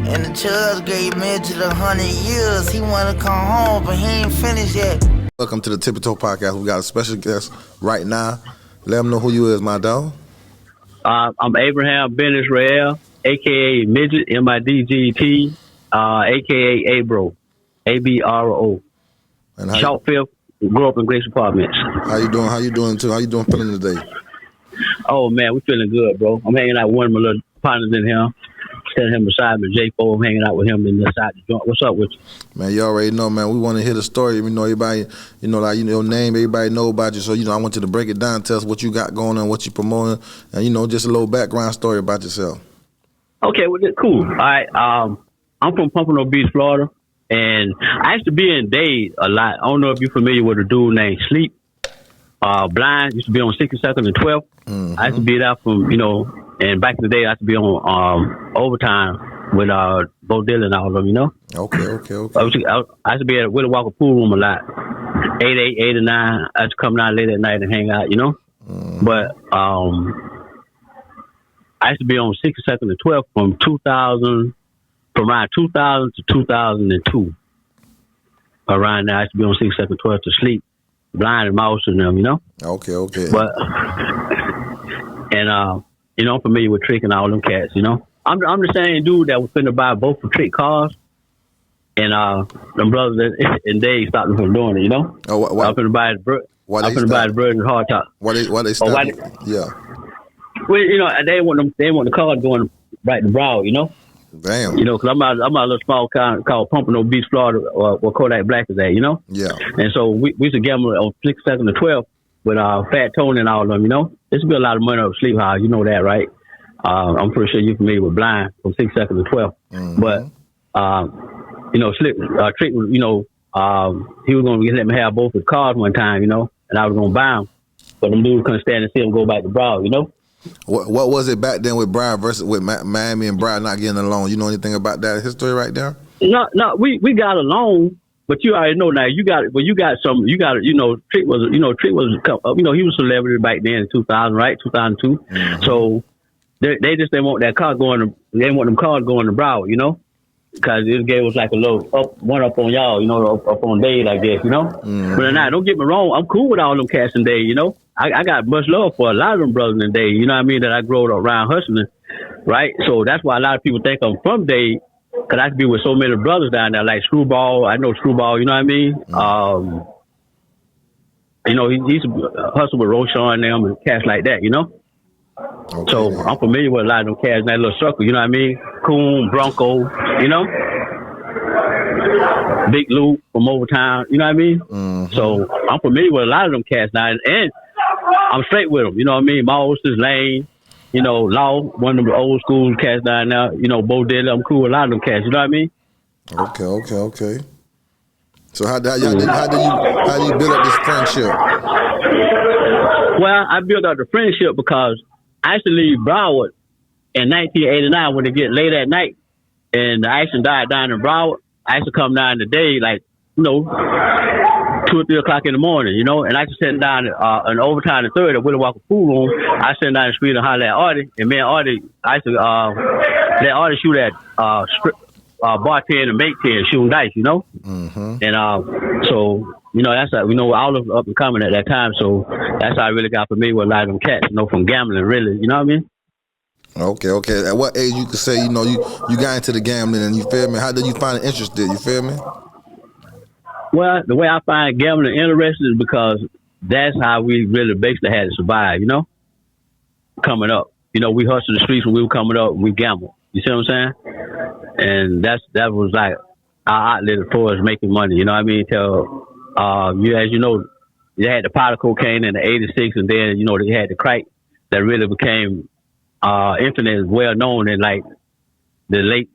And the judge gave Midget 100 years. He wanna come home, but he ain't finished yet. Welcome to the Tippie Toe podcast. We got a special guest right now. Let them know who you is, my dog. I'm Abraham Ben Yisrael, a.k.a. Midget, M-I-D-G-E-T, a.k.a. Abro, A-B-R-O. Short fifth, grew up in Grace Apartments. How you doing? How you doing, too? How you doing feeling today? Oh, man, we feeling good, bro. I'm hanging out with one of my little partners in here. Standing him beside me, J4. I'm hanging out with him inside the joint. What's up with you? Man, you already know, man. We want to hear the story. We know everybody, like your name, everybody know about you. So, I want you to break it down, tell us what you got going on, what you promoting, and, just a little background story about yourself. Okay, well, cool. All right. I'm from Pompano Beach, Florida, and I used to be in Dade a lot. I don't know if you're familiar with a dude named Sleep. Blind, used to be on 62nd and 12th. Mm-hmm. I used to be there from, and back in the day, I used to be on overtime with Bo Dylan and all of them, Okay. I used to be at Willie Walker pool room a lot. 8 to 9. I used to come down late at night and hang out, Mm-hmm. But I used to be on 62nd and 12th from around 2000 to 2002. Around there, I used to be on 62nd and 12th to Sleep. Blind and Mouse and them, Okay. But and I'm familiar with Trick and all them cats, I'm the same dude that was finna buy both for Trick cars, and them brothers and they stopped me from doing it, Oh, why? I'm finna buy the bird and the hard top. Why they stopped? Yeah. Well, they want the cars going right to Broward, Damn. Because I'm out a little small town called Pompano Beach, Florida, where Kodak Black is at, Yeah. And so we used to gamble on 62nd and 12th with Fat Tony and all of them, There used to be a lot of money on Sleep House, that, right? I'm pretty sure you're familiar with Blind from 62nd and 12th. Mm-hmm. But, Trick was, he was going to let me have both his cars one time, and I was going to buy them. But them dudes couldn't stand to see him go back to Broward, What was it back then with Brian versus with Miami and Brian not getting along? You know anything about that history right there? No, we got along, but you already know now. Trick was, he was a celebrity back then in 2000, right? 2002. Mm-hmm. So they just didn't want that car going. They didn't want them cars going to Broward, because it gave us like a little up on y'all, up on Dade like this, Mm-hmm. But now, don't get me wrong, I'm cool with all them cats in Dade, I got much love for a lot of them brothers in Dade, that I grew up around hustling, right? So that's why a lot of people think I'm from Dade, because I could be with so many brothers down there, like Screwball. I know Screwball, Mm-hmm. He used to hustle with Roshan and them and cats like that, Okay. So I'm familiar with a lot of them cats in that little circle, Coon, Bronco, Big Lou from Overtown, Mm-hmm. So I'm familiar with a lot of them cats now, and I'm straight with them, Mouse is Lane, Law, one of the old school cats down there, Bo Dylan. I'm cool with a lot of them cats, Okay. So how do you build up this friendship? Well, I built up the friendship because I used to leave Broward in 1989 when it get late at night, and the action died down in Broward. I used to come down today, 2 or 3 o'clock in the morning, and I used to sit down an overtime in 3rd at Willie Walker pool room. I sit down the street and holler at Artie, and me and Artie, I used to let Artie shoot at bar 10 and make 10, shooting dice, Mm-hmm. And so, that's how, all of up and coming at that time. So that's how I really got familiar with a lot of them cats, from gambling, really, you know what I mean? Okay. At what age you could say, you got into the gambling and you feel me? How did you find it interested? You feel me? Well, the way I find gambling interesting is because that's how we really basically had to survive, coming up. We hustled the streets when we were coming up and we gambled. You see what I'm saying? And that was like our outlet as far as making money, Till, as you know, they had the powder cocaine in the 86 and then, they had the crack that really became infinite, well known in like the late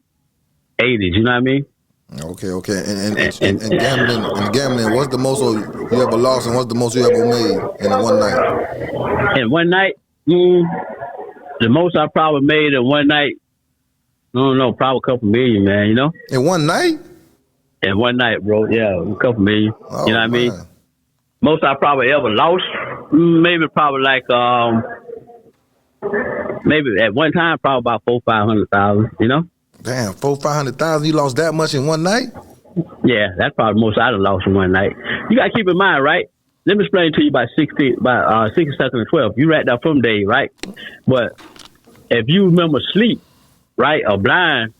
80s, you know what I mean? Okay. And gambling, what's the most you ever lost and what's the most you ever made in one night? In one night, the most I probably made in one night, I don't know, probably a couple million, man, In one night? In one night, bro, yeah, a couple million. Oh, you know what I mean? Man. Most I probably ever lost, maybe probably like, maybe at one time, probably about $400,000-500,000, Damn, 400,000-500,000. You lost that much in one night? Yeah, that's probably the most I'd have lost in one night. You got to keep in mind, right? Let me explain to you about 60 seconds and 12. You right there from Dave, right? But if you remember Sleep, right, or Blind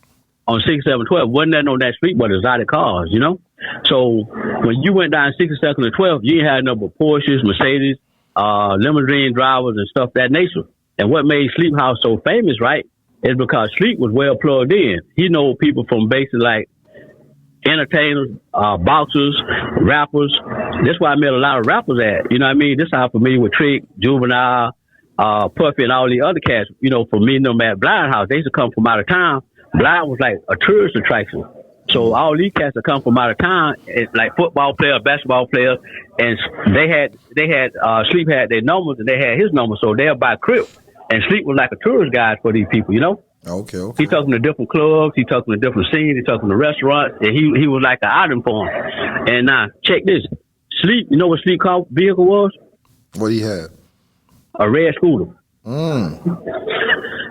on 67 12, wasn't that on that street but exotic cars, you know? So when you went down 62nd and 12, you had a number of Porsches, Mercedes, limousine drivers and stuff that nature. And what made Sleep House so famous, right, is because Sleep was well plugged in. He know people from basically like entertainers, boxers, rappers. That's why I met a lot of rappers at. You know what I mean? This is how I'm familiar with Trick, Juvenile, Puffy, and all the other cats. You know, for me and them at Blind House, they used to come from out of town. Blind was like a tourist attraction. So all these cats that come from out of town, like football players, basketball players, and they had Sleep had their numbers and they had his numbers, so they'll buy crib. And Sleep was like a tourist guide for these people, you know? Okay. He took them to different clubs, he took them to different scenes, he took them to restaurants, and he was like an item for them. And now, check this. Sleep, you know what Sleep car vehicle was? What he had? A red scooter.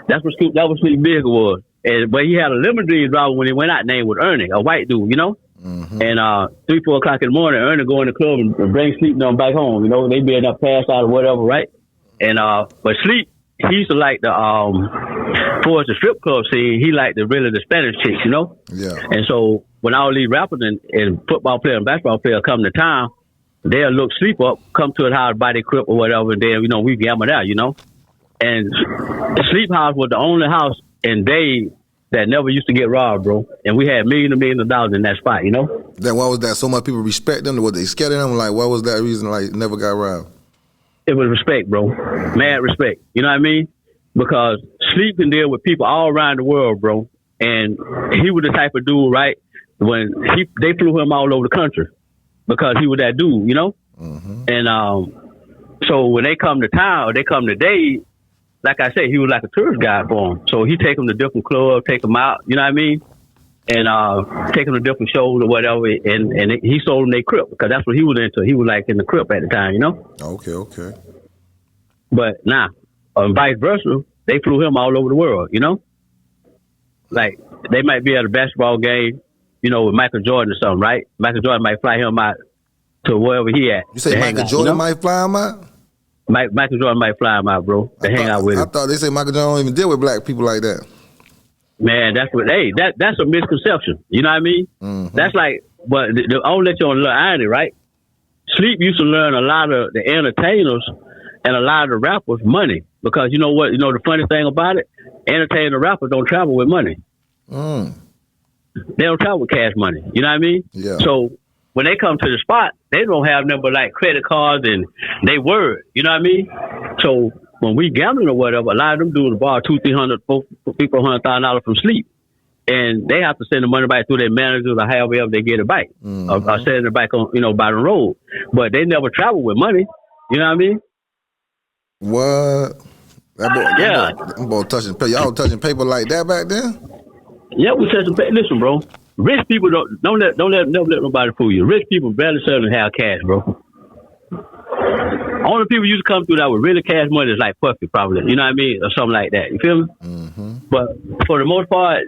That's what Sleep vehicle was. But he had a limousine driver when he went out, named was Ernie, a white dude, you know? Mm-hmm. And 3-4 o'clock in the morning, Ernie go in the club and bring Sleep them back home, you know? They be up passed out or whatever, right? And but Sleep, he used to like the towards the strip club scene, he liked the Spanish chicks, you know? Yeah. And so when all these rappers and football players and basketball players come to town, they'll look Sleep up, come to his house, buy their crib or whatever, and then, you know, we gamble out, you know? And Sleep House was the only house in Dade that never used to get robbed, bro. And we had millions of dollars in that spot, you know? Then why was that? So much people respect them? Was they scared of them? Like, what was that reason, like, never got robbed? It was respect, bro. Mad respect. You know what I mean? Because Sleep can deal with people all around the world, bro. And he was the type of dude, right? When they flew him all over the country because he was that dude, you know? Mm-hmm. And so when they come to town, or they come to Dade, like I said, he was like a tourist guide for them. So he take them to different clubs, take them out, you know what I mean? And take them to different shows or whatever. And he sold them their crib because that's what he was into. He was like in the crib at the time, you know? Okay. But now, vice versa, they flew him all over the world, you know? Like, they might be at a basketball game, you know, with Michael Jordan or something, right? Michael Jordan might fly him out to wherever he at. You say Michael Jordan might fly him out? Michael Jordan might fly him out, bro, to hang out with him. I thought they say Michael Jordan don't even deal with black people like that. Man, that's a misconception. You know what I mean? Mm-hmm. That's like, but I'll let you on a little irony, right? Sleep used to learn a lot of the entertainers and a lot of the rappers money. Because you know what? You know the funny thing about it? Entertainers and rappers don't travel with money. They don't travel with cash money. You know what I mean? Yeah. So when they come to the spot, they don't have nothing but like credit cards and they word. You know what I mean? So when we gambling or whatever, a lot of them dudes borrow $200,000, $300,000 from Sleep. And they have to send the money back through their managers or however they get it back. Or send it back on, you know, by the road. But they never travel with money. You know what I mean? What? That boy touching paper. Y'all touching paper like that back then? Yeah, we touching paper. Listen, bro. Rich people never let nobody fool you. Rich people barely certainly have cash, bro. Only people used to come through that with really cash money is like Puffy, probably. You know what I mean? Or something like that. You feel me? Mm-hmm. But for the most part,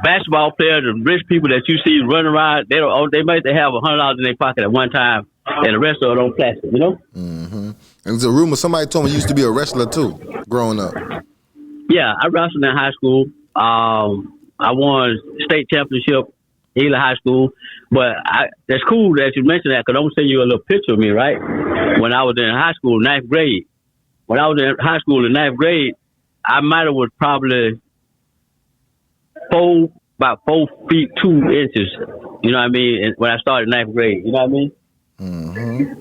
basketball players and rich people that you see running around, they might have $100 in their pocket at one time, and the rest of it on plastic, you know? Mm-hmm. And there's a rumor, somebody told me you used to be a wrestler too, growing up. Yeah, I wrestled in high school. I won state championship Ely High School. But that's cool that you mentioned that because I'm going to send you a little picture of me, right? When I was in high school, 9th grade. When I was in high school in 9th grade, I might have was probably about 4 feet 2 inches. You know what I mean? When I started 9th grade, you know what I mean? Mm-hmm.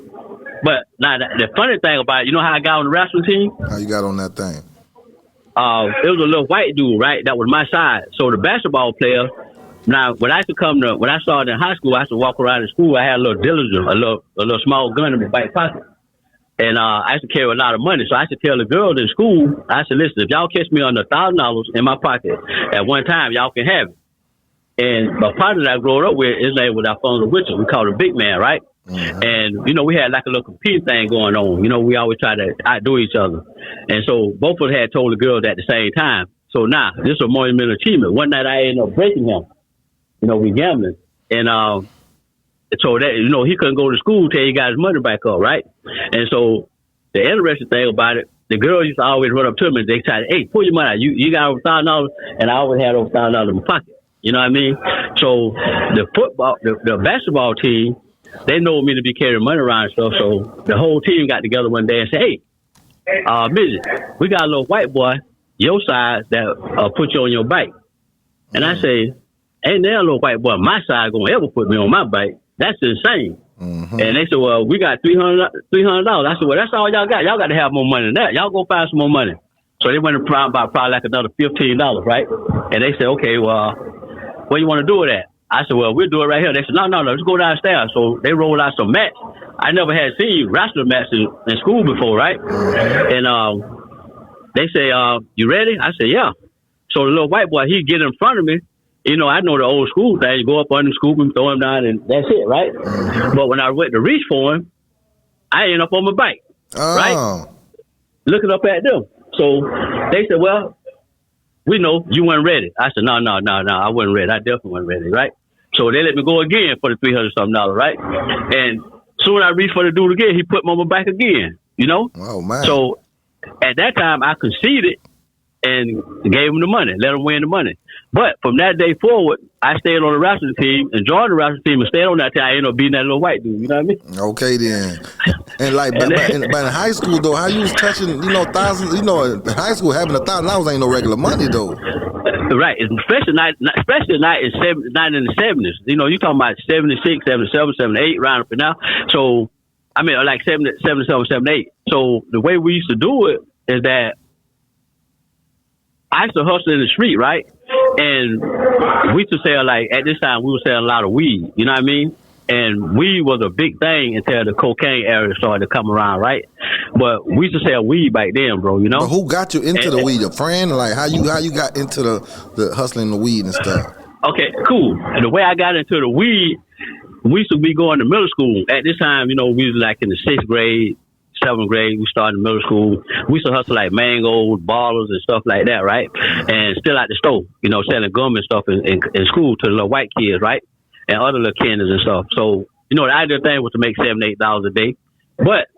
But now the funny thing about it, you know how I got on the wrestling team? How you got on that thing? It was a little white dude, right? That was my side. So the basketball player. Now, when I started in high school, I used to walk around in school. I had a little diligent, a little small gun in my back pocket. And I used to carry a lot of money. So I used to tell the girls in school, I said, listen, if y'all catch me under $1,000 in my pocket at one time, y'all can have it. And my partner that I grew up with, his name was Alfonso Richard. We called him Big Man, right? Mm-hmm. And, you know, we had like a little competing thing going on. You know, we always try to outdo each other. And so both of us had told the girls at the same time. So now, this is a monumental achievement. One night I ended up breaking him. We gambling. And so that, he couldn't go to school till he got his money back up, right? And so the interesting thing about it, the girls used to always run up to me and they said, hey, pull your money out. You got over $1,000, and I always had over $1,000 in my pocket. You know what I mean? So the basketball team, they know me to be carrying money around and stuff. So the whole team got together one day and said, hey, Midget, we got a little white boy, your size, that put you on your bike. And I say, ain't there a little white boy my size gonna ever put me on my bike? That's insane. Mm-hmm. And they said, well, we got $300. I said, well, that's all y'all got. Y'all got to have more money than that. Y'all go find some more money. So they went to probably like another $15, right? And they said, okay, well, what do you want to do with that? I said, well, we'll do it right here. They said, no, let's go downstairs. So they rolled out some mats. I never had seen wrestling mats in school before, right? And they say, you ready? I said, yeah. So the little white boy, he get in front of me. I know the old school thing. You go up under, scoop him, throw him down, and that's it, right? But when I went to reach for him, I ended up on my bike, right? Looking up at them. So they said, well, we know you weren't ready. I said, no, I wasn't ready. I definitely wasn't ready, right? So they let me go again for the $300-something, right? And soon I reached for the dude again. He put me on my back again, Oh, man. So at that time, I conceded and gave him the money, let him win the money. But from that day forward, I stayed on the wrestling team and joined the wrestling team and stayed on that team. I ended up beating that little white dude, you know what I mean? Okay, then. And like, but in high school, though, how you was touching, thousands, in high school, having $1,000 ain't no regular money, though. Right, especially not in the 70s. You talking about 76, 77, 78, round up and now. So, I mean, like 77, 78. So the way we used to do it is that I used to hustle in the street, right? And we used to sell, like, at this time, we were selling a lot of weed, you know what I mean? And weed was a big thing until the cocaine area started to come around, right? But we used to sell weed back then, bro, But who got you into the weed? A friend? Like, how you got into the hustling the weed and stuff? Okay, cool. And the way I got into the weed, we used to be going to middle school. At this time, we was like in the 6th grade, 7th grade, we started in middle school. We used to hustle like mangoes, ballers, and stuff like that, right? And still at the store, selling gum and stuff in school to the little white kids, right? And other little candies and stuff. So, the ideal thing was to make $7, $8 a day. But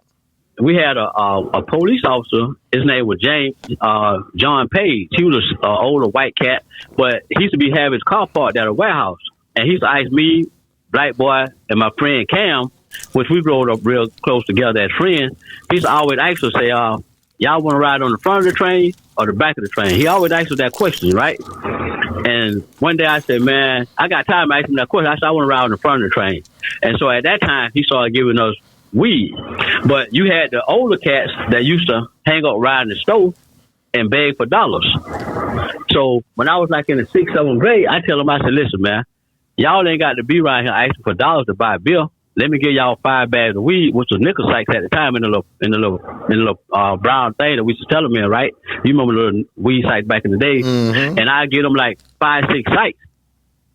we had a police officer. His name was John Page. He was an older white cat, but he used to be having his car parked at a warehouse. And he used to ask me, black boy, and my friend Cam, which we growed up real close together as friends. He used to always ask us, say, y'all want to ride on the front of the train or the back of the train? He always asked us that question, right? And one day I said, man, I got tired of asking that question. I said, I want to ride on the front of the train. And so at that time, he started giving us weed. But you had the older cats that used to hang up riding the stove and beg for dollars. So when I was like in the 6th, 7th grade, I tell them, I said, listen, man, y'all ain't got to be around here asking for dollars to buy a bill. Let me give y'all 5 bags of weed, which was nickel sacks at the time in the little brown thing that we used to tell them in, right? You remember the little weed sacks back in the day? Mm-hmm. And I get them like 5, 6 sacks.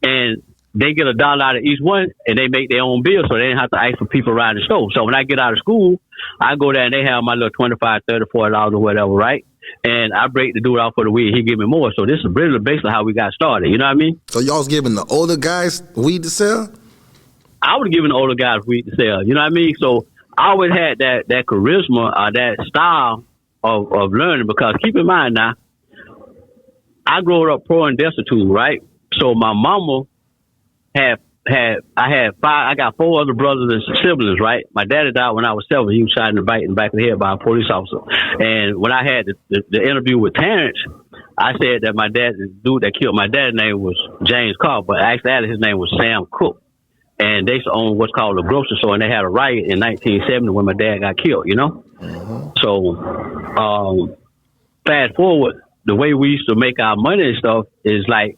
And they get $1 out of each one, and they make their own bill, so they didn't have to ask for people around the store. So when I get out of school, I go there and they have my little $25, $30, $40 or whatever, right? And I break the dude out for the weed. He give me more. So this is really basically how we got started. You know what I mean? So y'all was giving the older guys weed to sell? I was giving the older guys weed to sell. You know what I mean? So I always had that charisma, that style of learning, because keep in mind now, I grew up poor and destitute, right? So my mama I got 4 other brothers and siblings, right? My daddy died when I was 7. He was shot in the back of the head by a police officer. And when I had the interview with Terrence, I said that the dude that killed my dad's name was James Carr, but actually his name was Sam Cook. And they used to own what's called a grocery store, and they had a riot in 1970 when my dad got killed, Mm-hmm. So, fast forward, the way we used to make our money and stuff is like,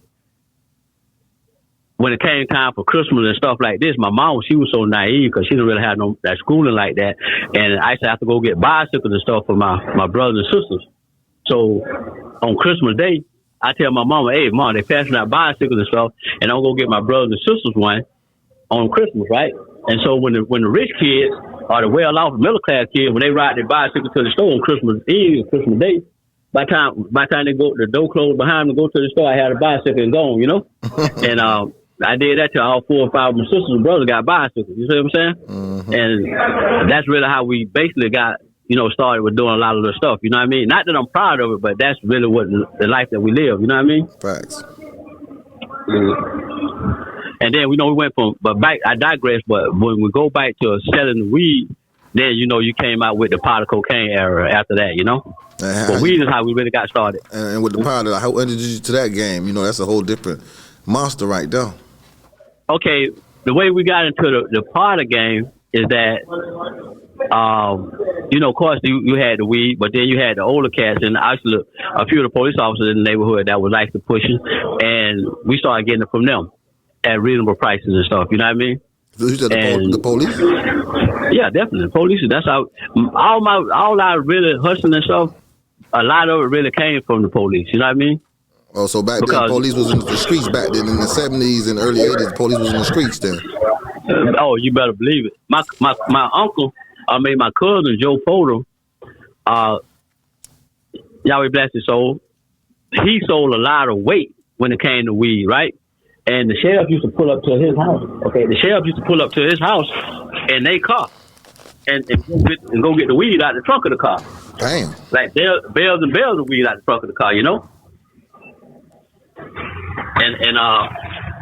when it came time for Christmas and stuff like this, my mom, she was so naive because she didn't really have that schooling like that. And I used to have to go get bicycles and stuff for my brothers and sisters. So on Christmas Day, I tell my mama, hey, Mom, they passing out bicycles and stuff, and I'm going to get my brothers and sisters one on Christmas, right? And so when the rich kids or the well-off middle-class kids, when they ride their bicycle to the store on Christmas Eve or Christmas Day, by the time they go, the door closed behind them to go to the store, I had a bicycle and gone, you know? And I did that till all 4 or 5 of my sisters and brothers got bicycles. You see what I'm saying? Mm-hmm. And that's really how we basically got, you know, started with doing a lot of the stuff. You know what I mean? Not that I'm proud of it, but that's really what the life that we live. You know what I mean? Facts. And then, you know, we went from, but back, I digress, but when we go back to selling the weed, then, you know, you came out with the powder cocaine era after that, you know? But weed is how we really got started. And with the powder, how introduced you to that game? You know, that's a whole different monster right there. Okay, the way we got into the powder game is that, you know, of course, you had the weed, but then you had the older cats, and actually a few of the police officers in the neighborhood that was actually pushing, and we started getting it from them at reasonable prices and stuff, you know what I mean? So you said the police? Yeah, definitely. The police, that's how, all our really hustling and stuff, a lot of it really came from the police, you know what I mean? Oh, so back then, police was in the streets back then in the 70s and early 80s. Police was in the streets then. Oh, you better believe it. My uncle, my cousin Joe Fodor, Yahweh bless his soul. He sold a lot of weight when it came to weed, right? And the sheriff used to pull up to his house. Okay, the sheriff used to pull up to his house in their car and go get the weed out the trunk of the car. Damn. Like bales and bales of weed out the trunk of the car, you know. And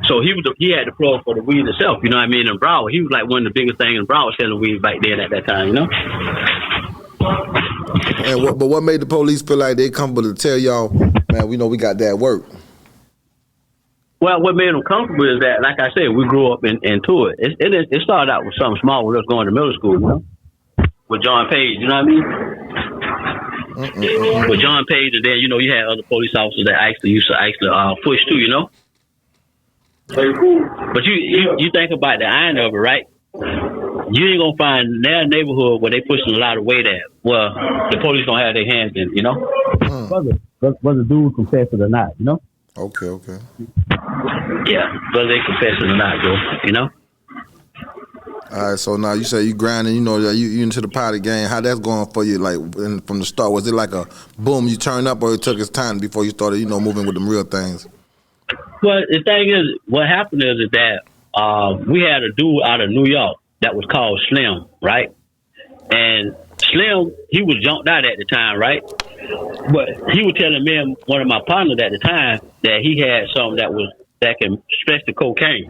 so he had the plug for the weed itself, you know what I mean? In Broward, he was like one of the biggest things in Broward selling weed back then at that time, you know. And what made the police feel like they comfortable to tell y'all, man, we know we got that work? Well, what made them comfortable is that, like I said, we grew up into it. It started out with something small with us going to middle school, you know, with John Page, you know what I mean? With John Page, and then, you know, you had other police officers that actually used to push too, you know. But you think about the irony of it, right? You ain't gonna find their neighborhood where they pushing a lot of weight at. Well, the police don't have their hands in, you know. Whether dude confess it or not, you know. Okay. Yeah, whether they confess it or not, bro, you know. All right, so now you say you grinding, you know, you into the powder game. How that's going for you, like, from the start? Was it like a boom, you turned up, or it took its time before you started, you know, moving with them real things? Well, the thing is, what happened is that we had a dude out of New York that was called Slim, right? And Slim, he was jumped out at the time, right? But he was telling me and one of my partners at the time that he had something that can stretch the cocaine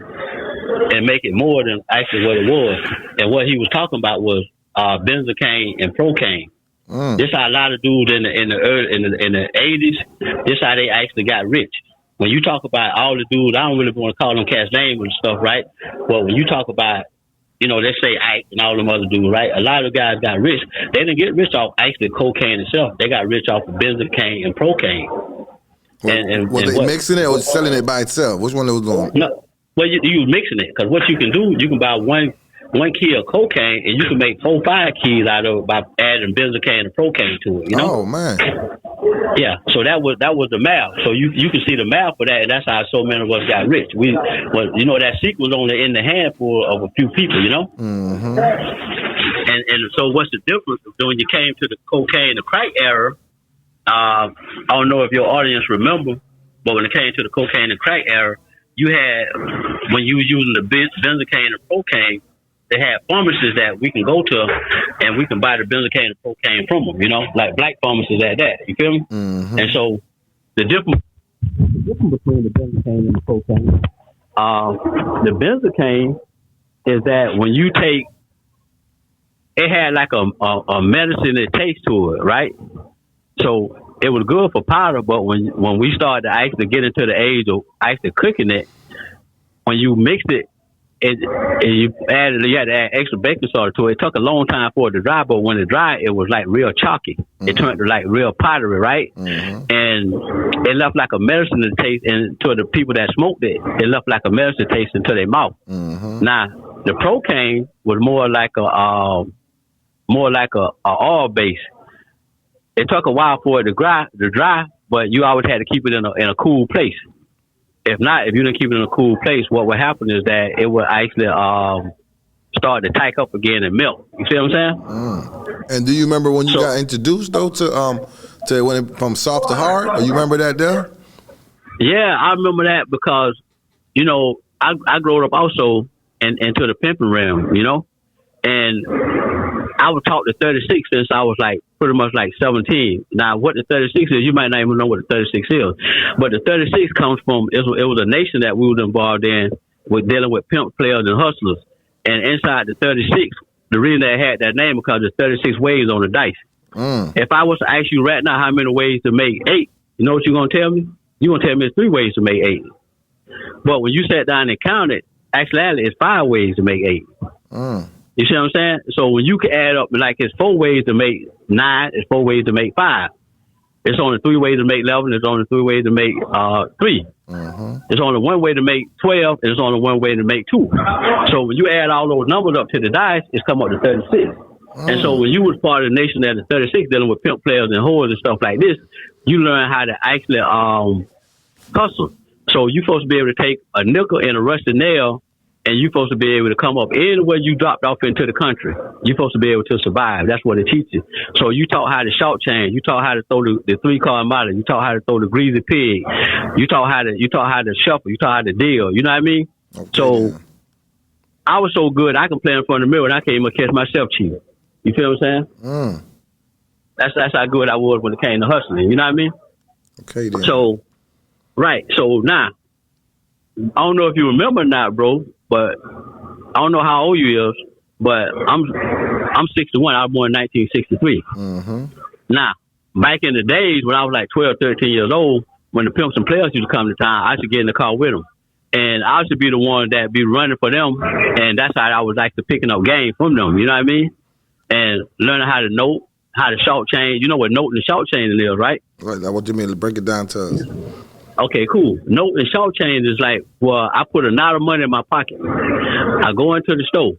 and make it more than actually what it was. And what he was talking about was benzocaine and procaine. This how a lot of dudes in the 80s, this how they actually got rich. When you talk about all the dudes, I don't really want to call them cats names and stuff, right? But when you talk about, you know, let's say Ike and all them other dudes, right? A lot of guys got rich. They didn't get rich off actually cocaine itself. They got rich off of benzocaine and procaine. Was they mixing it or selling it by itself? Which one they was doing? No, well, you mixing it, because what you can do, you can buy one key of cocaine and you can make 4 or 5 keys out of it by adding benzocaine and procaine to it. You know? Oh man. Yeah, so that was the math. So you can see the math for that, and that's how so many of us got rich. You know, that secret was only in the handful of a few people, you know. Mm-hmm. And so what's the difference when you came to the cocaine, the crack era? I don't know if your audience remember, but when it came to the cocaine and crack era, you had, when you was using the benzocaine and procaine, they had pharmacists that we can go to and we can buy the benzocaine and procaine from them, you know, like black pharmacists at that. You feel me? Mm-hmm. And so the difference between the benzocaine and the procaine, the benzocaine is that when you take, it had like a medicine taste to it, right? So it was good for powder, but when we started to actually get into the age of actually cooking it, when you mixed it, you had to add extra baking soda to it. It took a long time for it to dry, but when it dried, it was like real chalky. Mm-hmm. It turned to like real powdery, right? Mm-hmm. And it left like a medicine taste, and to the people that smoked it, it left like a medicine taste into their mouth. Mm-hmm. Now, the procaine was more like a oil base. It took a while for it to dry, but you always had to keep it in a cool place. If not, if you didn't keep it in a cool place, what would happen is that it would actually start to tight up again and melt. You see what I'm saying? And do you remember when you got introduced though to till it went from soft to hard? Or you remember that there? Yeah, I remember that because, you know, I grew up also into the pimping realm, you know, and I was taught the 36 since I was like pretty much like 17. Now, what the 36 is, you might not even know what the 36 is, but the 36 comes from it was a nation that we was involved in with dealing with pimp players and hustlers, and inside the 36, the reason they had that name because there's 36 ways on the dice. If I was to ask you right now how many ways to make 8, you know what you're gonna tell me? You're gonna tell me it's 3 ways to make 8. But when you sat down and counted, actually it's 5 ways to make 8. You see what I'm saying? So when you can add up, like it's 4 ways to make 9, it's 4 ways to make 5. It's only 3 ways to make 11. It's only 3 ways to make 3. It's only 1 way to make 12. And it's only 1 way to make 2. So when you add all those numbers up to the dice, it's come up to 36. And so when you was part of the nation at the 36, dealing with pimp players and whores and stuff like this, you learn how to actually hustle. So you're supposed to be able to take a nickel and a rusty nail, and you're supposed to be able to come up anywhere you dropped off into the country. You're supposed to be able to survive. That's what it teaches. So you taught how to short change. You taught how to throw the 3-card model. You taught how to throw the greasy pig. You taught how to shuffle. You taught how to deal. You know what I mean? Okay, so I was so good, I can play in front of the mirror, and I can't even catch myself cheating. You feel what I'm saying? That's how good I was when it came to hustling. You know what I mean? Okay, then. So, right. So now, I don't know if you remember or not, bro, but I don't know how old you is, but I'm 61. I was born in 1963. Now, back in the days when I was like 12, 13 years old, when the pimps and players used to come to town, I used to get in the car with them. And I used to be the one that be running for them, and that's how I was actually picking up game from them. You know what I mean? And learning how to note, how to short change. You know what note and short change is, right? Right. Now, what do you mean? Break it down to us. Okay, cool. Note and short change is like, well, I put a lot of money in my pocket. I go into the store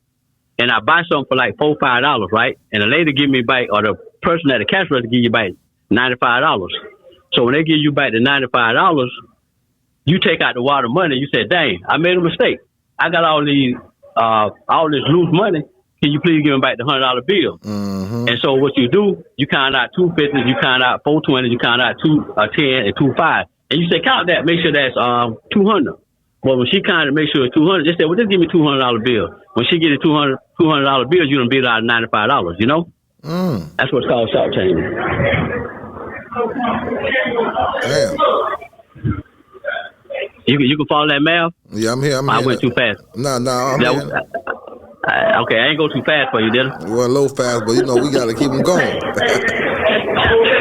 and I buy something for like $4, $5, right? And the lady give me back, or the person at the cash register give you back $95. So when they give you back the $95, you take out the water money. You say, dang, I made a mistake. I got all this loose money. Can you please give me back the $100 bill? And so what you do, you count out 250s, you count out 420s, you count out 210 and 25. And you say, count that, make sure that's 200. Well, when she counted, make sure it's 200, just say, well, just give me $200 bill. When she get a $200 bill, you done beat out $95, you know? That's what's called short change. Damn. You can follow that math? Yeah, I'm here. I went too fast. No, I'm here. Okay, I ain't go too fast for you, did I? Well, a little fast, but you know, we got to keep them going.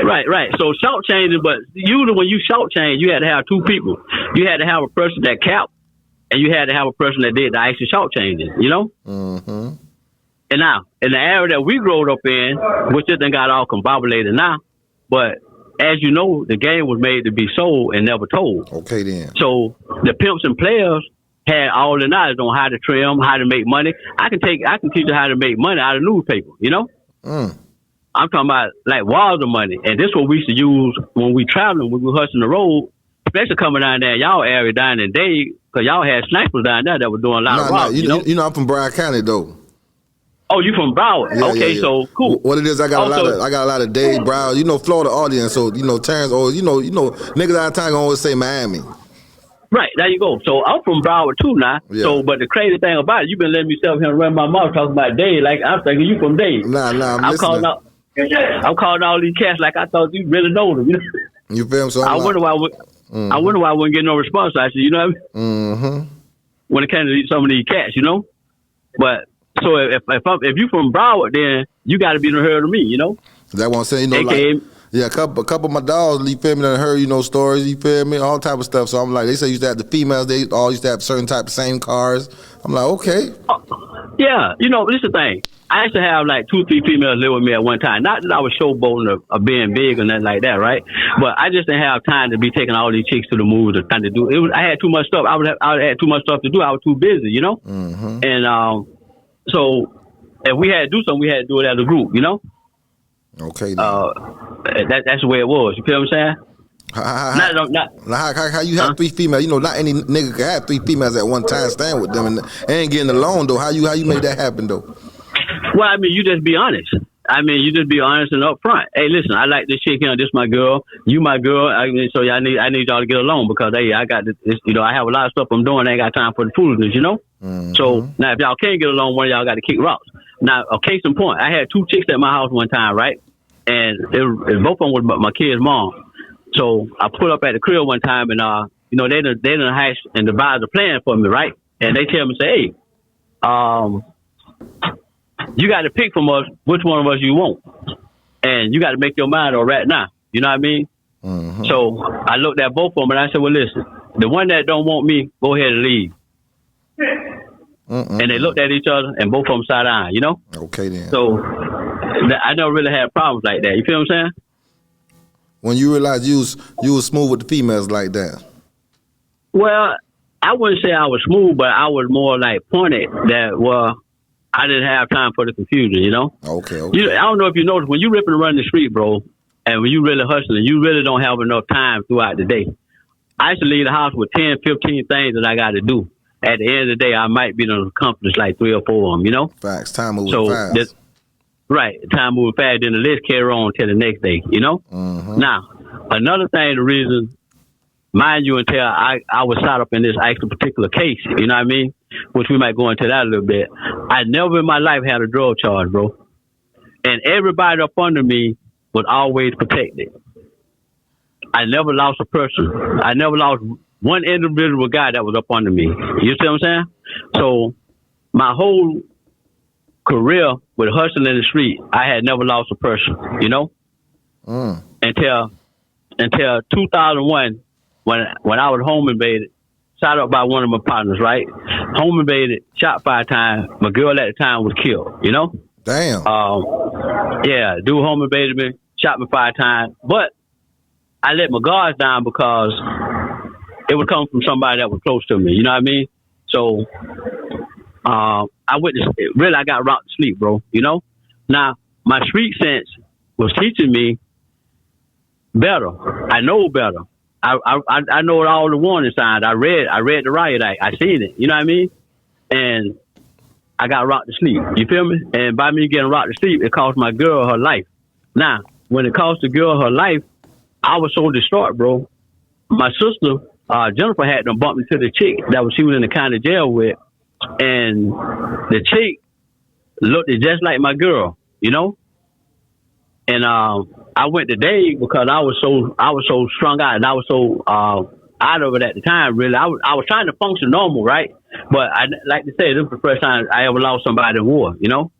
Right. So short changing, but usually when you short change, you had to have 2 people. You had to have a person that capped, and you had to have a person that did the actual short changes, you know? And now, in the area that we growed up in, which it done got all combobulated now, but as you know, the game was made to be sold and never told. Okay, then. So the pimps and players had all the knowledge on how to trim, how to make money. I can teach you how to make money out of newspaper, you know? I'm talking about like walls of money. And this is what we used to use when we traveling, when we hustling the road, especially coming down there in y'all area down in Dade, because y'all had snipers down there that were doing a lot of robbery. You know, I'm from Broward County, though. Oh, you from Broward? Yeah, okay, yeah. So cool. What it is, I got a lot of Dade, Broward, you know, Florida audience. So, you know, Terrence, or you know, niggas out of town gonna always say Miami. Right, there you go. So I'm from Broward too now. Yeah. So, but the crazy thing about it, you've been letting me sit here and run my mouth talking about Dade, like I'm thinking you from Dade. Nah, I'm calling all these cats like I thought you really know them. You know? You feel me? So I wonder why I wouldn't get no response. I said, you know what I mean? When it comes to some of these cats, you know. But so if you from Broward, then you got to be in the herd of me, you know. That's what I'm saying. You know, like, yeah, a couple of my dogs, you feel me, done heard, you know, stories, you feel me, all type of stuff. So I'm like, they say you used to have the females, they all used to have certain type of same cars. I'm like, okay. Yeah, you know, this is the thing. I used to have like 2 or 3 females live with me at one time. Not that I was showboating or being big or nothing like that, right? But I just didn't have time to be taking all these chicks to the movies or trying to do it. I had too much stuff. I would have too much stuff to do. I was too busy, you know? And so if we had to do something, we had to do it as a group, you know? Okay. That's the way it was. You feel what I'm saying? How you have 3 females? You know, not any nigga can have 3 females at one time, staying with them and ain't getting along though. How you made that happen though? Well, I mean, you just be honest. I mean, you just be honest and upfront. Hey, listen, I like this chick here. This my girl. You my girl. I need y'all to get along because hey, I got this. I have a lot of stuff I'm doing. I ain't got time for the foolishness. Mm-hmm. So now, if y'all can't get along, one of y'all got to kick rocks. Now, a case in point, I had 2 chicks at my house one time, right? And both of them was my kid's mom. So I put up at the crib one time, and they done hash and devised a plan for me, right? And they tell me, say, hey, you got to pick from us which one of us you want, and you got to make your mind up right now. You know what I mean? Mm-hmm. So I looked at both of them and I said, well, listen, the one that don't want me, go ahead and leave. And they looked at each other and both of them sat down, Okay, then. So I never really had problems like that. You feel what I'm saying? When you realized you was smooth with the females like that? Well, I wouldn't say I was smooth, but I was more like pointed that, I didn't have time for the confusion, Okay. I don't know if you noticed, when you ripping around the street, bro, and when you really hustling, you really don't have enough time throughout the day. I used to leave the house with 10, 15 things that I got to do. At the end of the day, I might be able to accomplish like 3 or 4 of them, Facts. Time moving fast. Right. Time moving fast, then the list carry on till the next day, Mm-hmm. Now, another thing, the reason, mind you, until I was caught up in this actual particular case, you know what I mean? Which we might go into that a little bit. I never in my life had a drug charge, bro. And everybody up under me was always protected. I never lost a person. I never lost one individual guy that was up under me. You see what I'm saying? So my whole career with hustling in the street, I had never lost a person, Until 2001, when I was home invaded, shot up by one of my partners, right? Home invaded, shot 5 times. My girl at the time was killed, Damn. Yeah, dude home invaded me, shot me 5 times. But I let my guards down because it would come from somebody that was close to me, you know what I mean? So I witnessed it. Really, I got rocked to sleep, bro, Now, my street sense was teaching me better. I know better. I know all the warning signs. I read the riot act. I seen it. You know what I mean? And I got rocked to sleep. You feel me? And by me getting rocked to sleep, it cost my girl her life. Now, when it cost the girl her life, I was so distraught, bro. My sister, Jennifer, had them bump into the chick that she was in the county jail with, and the chick looked just like my girl, And I went to Dave because I was so strung out and I was so out of it at the time. Really, I was trying to function normal, right? But I like to say this was the first time I ever lost somebody in war, doing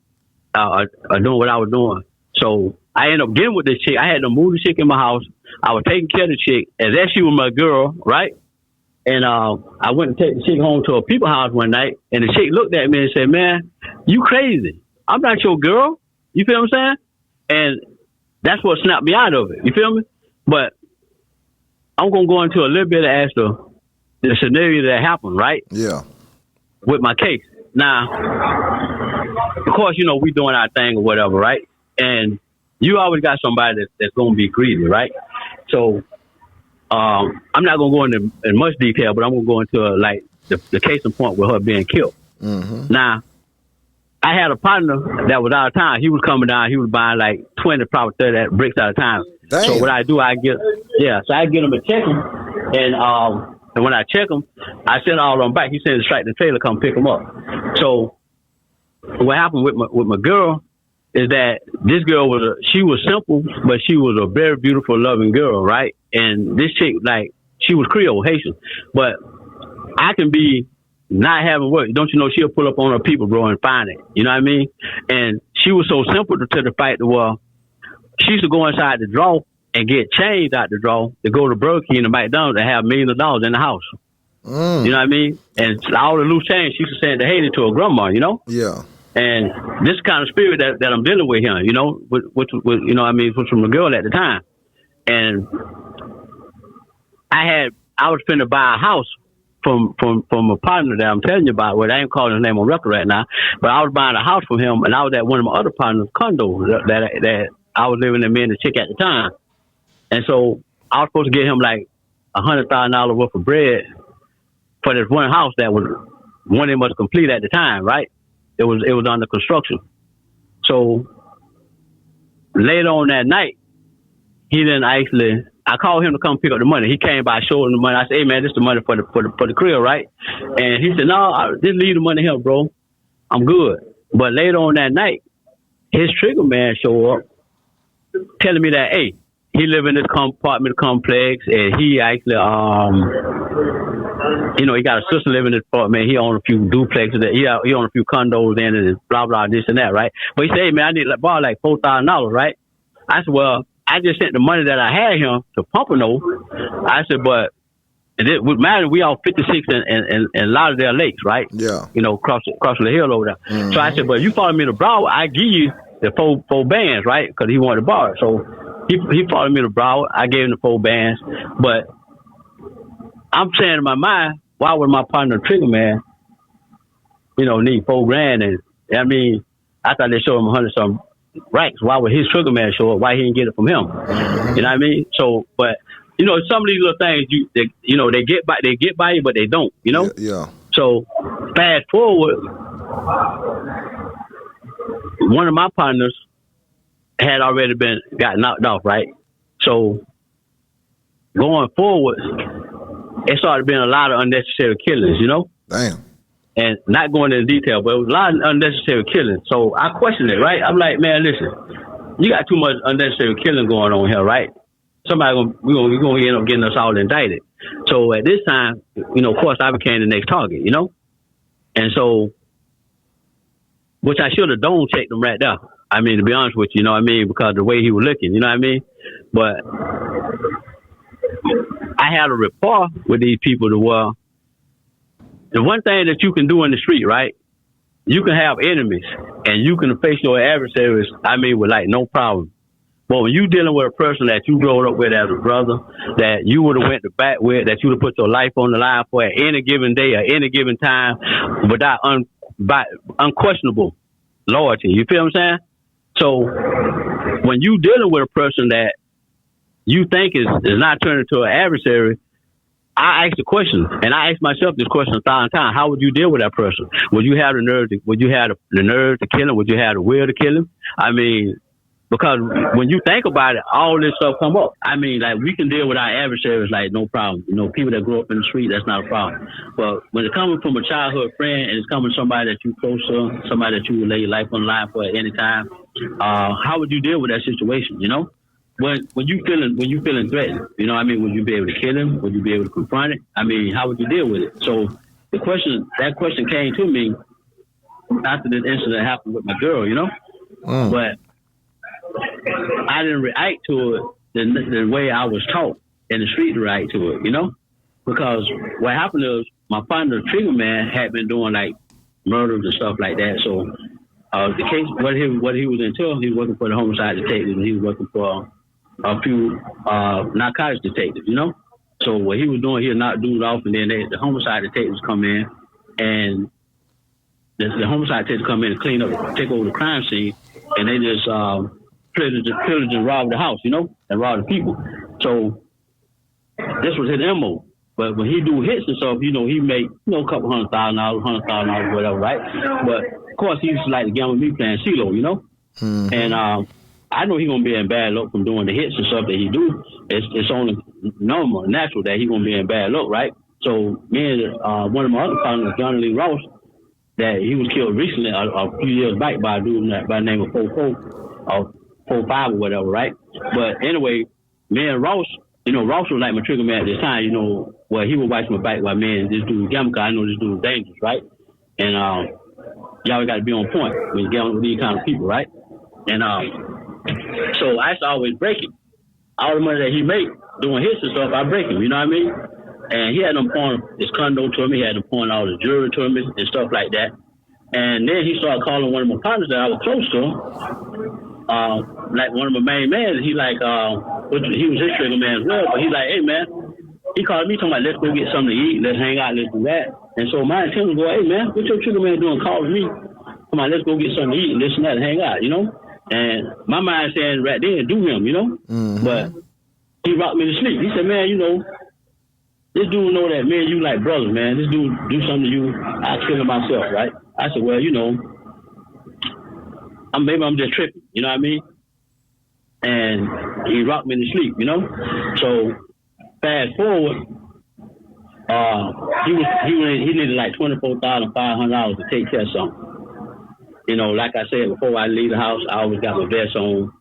what I was doing. So I ended up getting with this chick. I had to move the chick in my house. I was taking care of the chick as if she was my girl, right? And I went to take the chick home to a people's house one night, and the chick looked at me and said, "Man, you crazy? I'm not your girl." You feel what I'm saying? And that's what snapped me out of it. You feel me? But I'm going to go into a little bit as to the scenario that happened, right? Yeah. With my case. Now, of course, we doing our thing or whatever, right? And you always got somebody that's going to be greedy, right? So I'm not going to go into in much detail, but I'm going to go into the case in point with her being killed. Mm-hmm. Now, I had a partner that was out of town. He was coming down. He was buying like 20, probably 30 bricks at a time. Damn. So what I do, I get him to check him. And when I check him, I send all of them back. He sends straight to the trailer, come pick them up. So what happened with my girl is that this girl she was simple, but she was a very beautiful, loving girl, right? And this chick, she was Creole, Haitian. But I can be not having work. Don't you know she'll pull up on her people, bro, and find it. You know what I mean? And she was so simple to the fact that, she used to go inside the drawer and get change out the drawer to go to Burger King and McDonald's and have millions of dollars in the house. Mm. You know what I mean? And all the loose change, she used to send to Haiti to her grandma, Yeah. And this kind of spirit that I'm dealing with here, which was from a girl at the time. And I was finna buy a house from a partner that I'm telling you about. Well, I ain't calling his name on record right now, but I was buying a house from him, and I was at one of my other partners' condos that I was living in, me and the chick at the time. And so I was supposed to get him like $100,000 worth of bread for this one house that was one of us complete at the time, right? It was under construction. So later on that night, he didn't actually. I called him to come pick up the money. He came by, showed him the money. I said, "Hey man, this is the money for the crib, right?" And he said, "No, just leave the money here, bro. I'm good." But later on that night, his trigger man showed up, telling me that, hey, he live in this apartment complex, and he actually, he got a sister living in this apartment. He own a few duplexes. He own a few condos, and blah blah this and that, right? But he said, "Hey man, I need to borrow like $4,000, right?" I said, "Well, I just sent the money that I had him to Pompano." I said, "But it would matter. We all 56 and Lauderdale Lakes, right? Yeah. Across the hill over there." Mm-hmm. So I said, "But you follow me to Broward, I give you the four bands, right?" Because he wanted to borrow it. So he followed me to Broward. I gave him the 4 bands. But I'm saying in my mind, why would my partner Trigger Man, need $4,000? And I mean, I thought they showed him 100-something racks. Why would his Trigger Man show up? Why he didn't get it from him? You know what I mean? So, but some of these little things, they get by you, but they don't. Yeah. So fast forward, one of my partners had already got knocked off, right? So going forward, it started being a lot of unnecessary killings, Damn. And not going into detail, but it was a lot of unnecessary killing. So I questioned it, right? I'm like, man, listen, you got too much unnecessary killing going on here, right? We're gonna end up getting us all indicted. So at this time, of course, I became the next target, and so, which I should have dome checked him right there. I mean, to be honest with you, because the way he was looking, you know what I mean? But I had a rapport with these people to where the one thing that you can do in the street, right? You can have enemies and you can face your adversaries, with like no problem. But when you dealing with a person that you grew up with as a brother, that you would have went to bat with, that you would have put your life on the line for at any given day or any given time without unquestionable loyalty. You feel what I'm saying? So when you dealing with a person that you think is not turning to an adversary, I asked the question, and I asked myself this question 1,000 times: how would you deal with that person? Would you have the nerve to kill him? Would you have the will to kill him? I mean, because when you think about it, all this stuff come up. I mean, like, we can deal with our adversaries like no problem. People that grow up in the street, that's not a problem. But when it's coming from a childhood friend and it's coming from somebody that you close to, somebody that you would lay your life on the line for at any time, how would you deal with that situation? When you feeling threatened, would you be able to kill him? Would you be able to confront it? I mean, how would you deal with it? So that question came to me after this incident happened with my girl, but I didn't react to it the way I was taught in the street to react to it, because what happened is my partner Trigger Man had been doing like murders and stuff like that. So the case, what he was into, he was working for the homicide detectives, and he was working for a few narcotics detectives, So what he was doing, he'll knock dudes off, and then the homicide detectives come in, and the homicide detectives come in and clean up, take over the crime scene, and they just pillage and rob the house, and rob the people. So this was his MO. But when he do hits and stuff, he make a couple $100,000, whatever, right? But of course, he used to like to gamble with me playing CeeLo, Mm-hmm. And I know he's gonna be in bad luck from doing the hits and stuff that he do. It's only normal, natural that he's gonna be in bad luck, right? So me and one of my other partners, John Lee Ross, that he was killed recently a few years back by a dude by the name of 4-4 or 4-5 or whatever, right? But anyway, me and Ross, Ross was like my trigger man at this time, he would watch my back while me and this dude gambling, because I know this dude is dangerous, right? And you always got to be on point when you gambling with these kind of people, right? And so I used to always break him. All the money that he made doing hits and stuff, I break him, you know what I mean? And he had them pouring his condo to me, he had them pouring all the jewelry to me and stuff like that. And then he started calling one of my partners that I was close to, like one of my main men. He like, he was his trigger man as well, but he's like, hey man, he called me talking about, let's go get something to eat, let's hang out, let's do that. And so my intent was go, hey man, what your trigger man doing calling me? Come on, let's go get something to eat and this and that and hang out, And my mind saying right then, do him, Mm-hmm. But he rocked me to sleep. He said, man, this dude know that me and you like brothers, man. This dude do something to you, I kill him myself, right? I said, well, maybe I'm just tripping, you know what I mean? and he rocked me to sleep, you know. So fast forward, he needed like $24,500 to take care of something. You know, like I said before, I leave the house, I always got my vest on,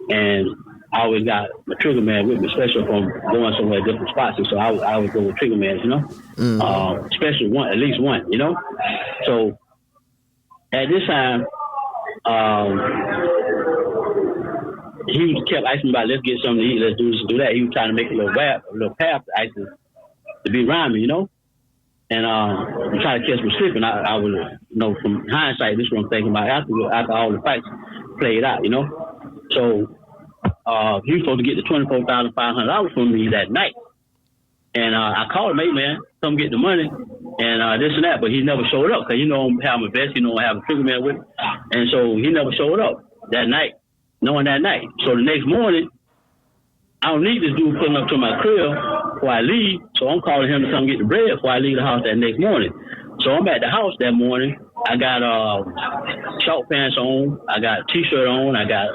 and I always got my trigger man with me, especially if I'm going somewhere different spots. So I always go with trigger man, you know, especially at least one, you know. So at this time, he kept asking me about, let's get something to eat, let's do this, do that. He was trying to make a little path to be around me, you know. And I'm trying to catch me slipping. I was, you know, from hindsight, this is what I'm thinking about after all the fights played out, you know. So he was supposed to get the $24,500 from me that night. And I called him, hey, man, come get the money and this and that. But he never showed up because, you know, I have my vest, you know, I have a trigger man with me. And so he never showed up that night, knowing that night. So the next morning, I don't need this dude pulling up to my crib before I leave, so I'm calling him to come get the bread before I leave the house that next morning. So I'm at the house that morning. I got short pants on, I got a t-shirt on, I got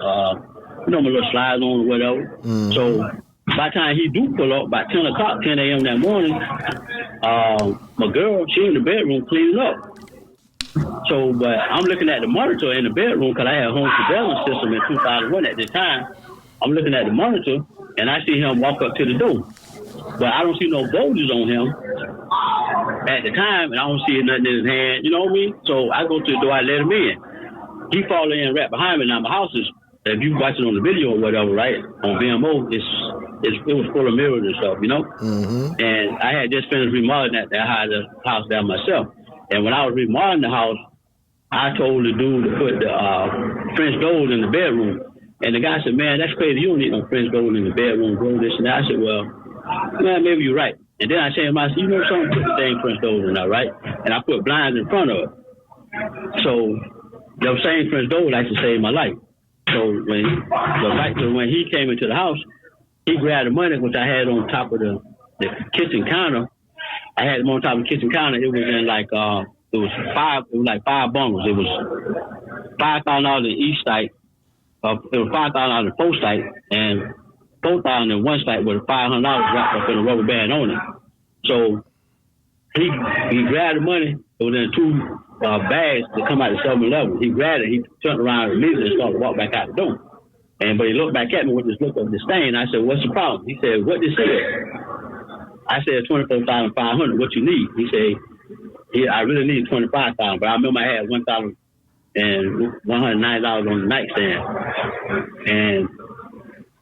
you know, my little slides on or whatever. So by the time he do pull up, by 10 a.m. that morning, my girl, she in the bedroom cleaning up. So, but I'm looking at the monitor in the bedroom because I had a home surveillance system in 2001 at the time. I'm looking at the monitor, and I see him walk up to the door. But I don't see no bulges on him at the time, and I don't see nothing in his hand, you know what I mean? So I go to the door, I let him in. He fall in right behind me. Now, my house is, if you watch it on the video or whatever, right, on VMO, it was full of mirrors and stuff, you know? And I had just finished remodeling that house down myself. And when I was remodeling the house, I told the dude to put the French doors in the bedroom. And the guy said, man, that's crazy. You don't need no French doors in the bedroom, bro, this and that. I said, well, man, maybe you're right. And then I said to him, I said, you know something, put the dang French doors in there, right? And I put blinds in front of it. So those same French doors actually saved my life. So when he came into the house, he grabbed the money, which I had on top of the kitchen counter. I had them on top of the kitchen counter. It was in like, it was like five bundles. It was $5,000 in each site. It was $5,000 in four sites and $4,000 in one site with $500 wrapped up in a rubber band on it. So he grabbed the money. It was in two bags that come out of 7-Eleven. He grabbed it. He turned around immediately and started to walk back out the door. But he looked back at me with this look of disdain. I said, what's the problem? He said, what this is? I said, $24,500. What you need? He said, I really need $25,000, but I remember I had $1,190 on the nightstand. And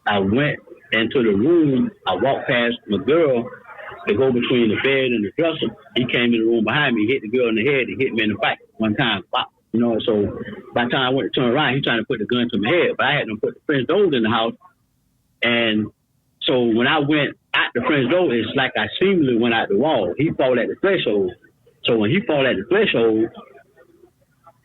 I went into the room. I walked past my girl to go between the bed and the dresser. He came in the room behind me, hit the girl in the head, and hit me in the back one time. Pop. You know, so by the time I went to turn around, he trying to put the gun to my head, but I had to put the French doors in the house. And so when I went out the French door, it's like I seemingly went out the wall. He fall at the threshold. So when he fall at the threshold,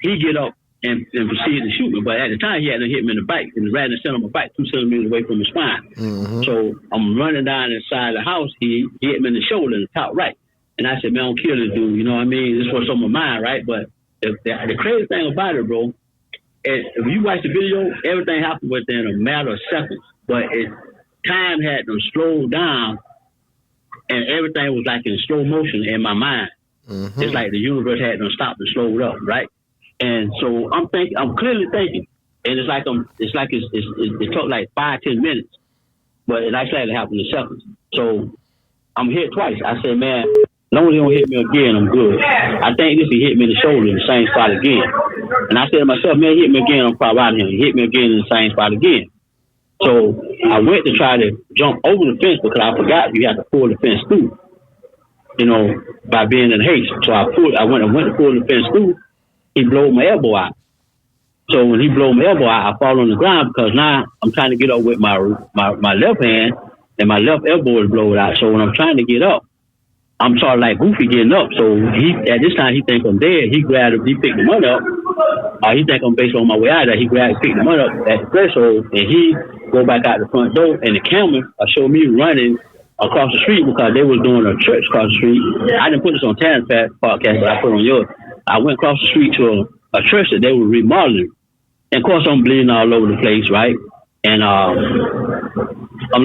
he get up and proceed to shoot me. But at the time, he had to hit me in the back, and right in the center of my back, 2 centimeters away from the spine. So I'm running down inside the house. He hit me in the shoulder, in the top right. And I said, man, don't kill this dude. You know what I mean? This was on my mind, right? But the crazy thing about it, bro, if you watch the video, everything happened within a matter of seconds. But time had them slowed down, and everything was like in slow motion in my mind. It's like the universe had them stop and slow it up, right? And so I'm clearly thinking, and it took like 5-10 minutes, but it actually happened in seconds. So I'm hit twice. I said, man, as long as he don't hit me again, I'm good. I think this he hit me in the shoulder in the same spot again. And I said to myself, man, hit me again, I'm probably out of here. He hit me again in the same spot again. So I went to try to jump over the fence because I forgot you have to pull the fence through, you know, by being in haste. So I went to pull the fence through. He blew my elbow out. So when he blew my elbow out, I fall on the ground because now I'm trying to get up with my left hand, and my left elbow is blown out. So when I'm trying to get up, I'm sort of like goofy getting up. So at this time he think I'm dead. He picked the money up. He think I'm basically on my way out there. He picked the money up at the threshold, and he go back out the front door, and the camera showed me running across the street because they was doing a church across the street. I didn't put this on Terrence podcast, but I put it on yours. I went across the street to a church that they were remodeling. And of course I'm bleeding all over the place, right? and I'm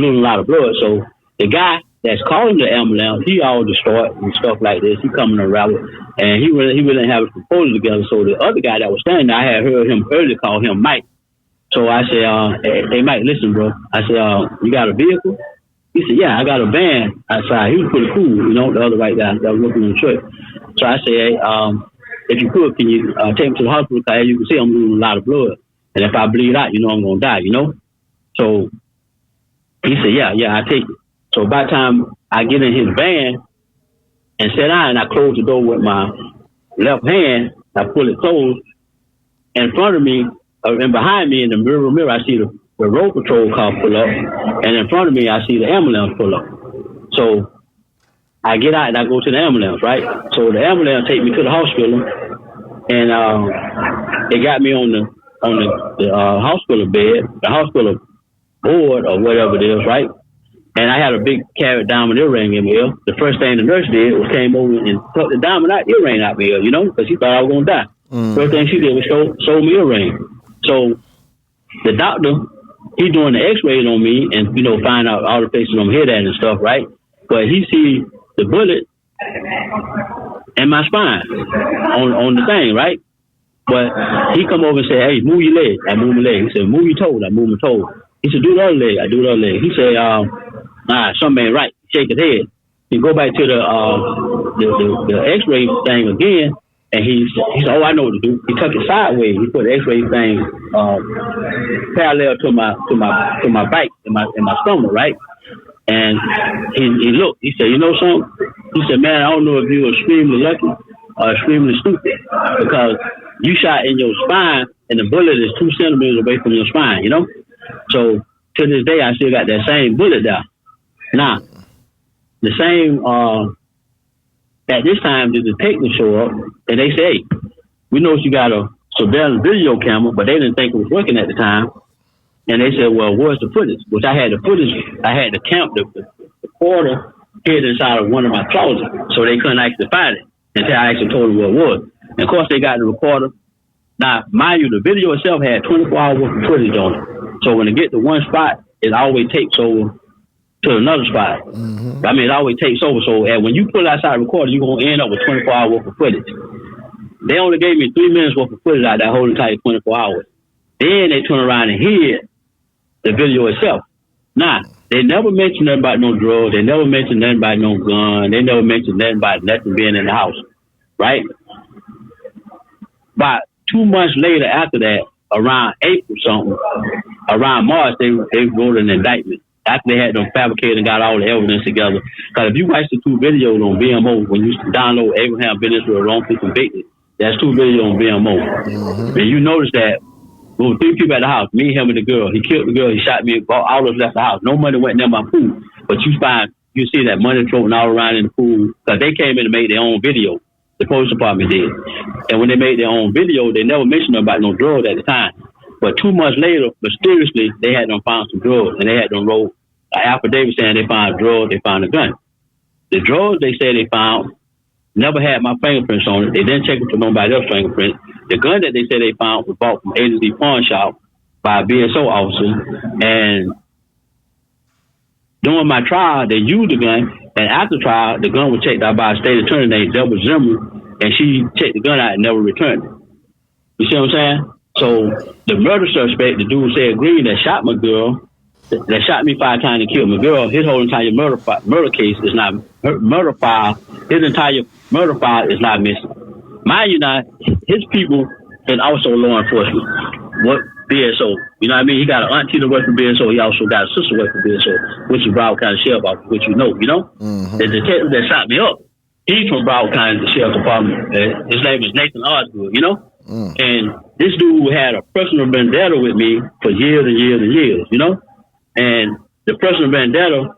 losing a lot of blood. So the guy that's calling the ambulance, he all distraught and stuff like this. He coming around, and he really didn't have his proposal together. So the other guy that was standing there, I had heard him earlier call him Mike. So I said, hey Mike, listen, bro. I said, you got a vehicle? He said, yeah, I got a van outside. He was pretty cool, you know, the other white guy that was working on the truck. So I said, hey, if you could, can you take me to the hospital? Because as you can see, I'm losing a lot of blood. And if I bleed out, you know, I'm going to die, you know? So he said, yeah, I take it. So by the time I get in his van and sit down, and I close the door with my left hand, I pull it closed. In front of me, and behind me in the mirror, I see the road patrol car pull up. And in front of me, I see the ambulance pull up. So I get out and I go to the ambulance, right? So the ambulance take me to the hospital, and they got me on the hospital bed, the hospital board or whatever it is, right? And I had a big carrot diamond earring in my ear. The first thing the nurse did was came over and took the diamond earring out my ear, you know, because she thought I was going to die. First thing she did was show me a ring. So the doctor, he doing the x-rays on me and, you know, find out all the places I'm hit at and stuff, right? But he see the bullet in my spine on the thing, right? But he come over and say, hey, move your leg. I move my leg. He said, move your toes. I move my toes. He said, do the other leg. I do the other leg. He said, something ain't right. Shake his head. He go back to the x-ray thing again, and he said, oh, I know what to do. He took it sideways. He put the x-ray thing parallel to my back, in my stomach, right? And he looked. He said, you know something? He said, man, I don't know if you were extremely lucky or extremely stupid, because you shot in your spine, and the bullet is 2 centimeters away from your spine, you know? So to this day, I still got that same bullet there. Now, the same, at this time, the detectives show up, and they say, hey, we know you got a surveillance video camera, but they didn't think it was working at the time. And they said, well, where's the footage? Which I had the footage, I had the recorder hid inside of one of my closets, so they couldn't actually find it until I actually told them what it was. And of course, they got the recorder. Now, mind you, the video itself had 24 hours worth of footage on it. So when it get to one spot, it always takes over to another spot. Mm-hmm. I mean, it always takes over. So when you pull outside the recorder, you're going to end up with 24 hours worth of footage. They only gave me 3 minutes worth of footage out that whole entire 24 hours. Then they turn around and hid the video itself. Now, they never mentioned nothing about no drugs. They never mentioned nothing about no gun. They never mentioned nothing about nothing being in the house, right? About 2 months later after that, around April something, around March, they wrote an indictment. After they had them fabricated and got all the evidence together. Because if you watch the 2 videos on BMO, when you download Abraham Ben Yisrael wrongfully convicted, that's 2 videos on BMO. Mm-hmm. And you notice that there were 3 people at the house, me, him, and the girl. He killed the girl, he shot me, all of us left the house. No money went near my pool. But you see that money floating all around in the pool. Because they came in and made their own video. The police department did. And when they made their own video, they never mentioned about no drugs at the time. But 2 months later, mysteriously, they had them found some drugs. And they had them wrote an affidavit saying they found drugs, they found a gun. The drugs they said they found never had my fingerprints on it. They didn't check it for nobody else's fingerprints. The gun that they said they found was bought from A&Z Pawn Shop by a BSO officer. And during my trial, they used the gun. And after trial, the gun was checked out by a state attorney named Deborah Zimmer, and she checked the gun out and never returned it. You see what I'm saying? So the murder suspect, the dude said Green, that shot my girl, that shot me 5 times and killed my girl, his whole entire murder case is not murder file. His entire murder file is not missing. Mind you, now his people and also law enforcement. What BSO? You know what I mean? He got an auntie that works for BSO. He also got a sister working for BSO, which is Broward County Sheriff Office, which you know. Mm-hmm. The detective that shot me up, he's from Broward County Sheriff Department. His name is Nathan Osgood, you know? Mm. And this dude had a personal vendetta with me for years and years and years, you know? And the personal vendetta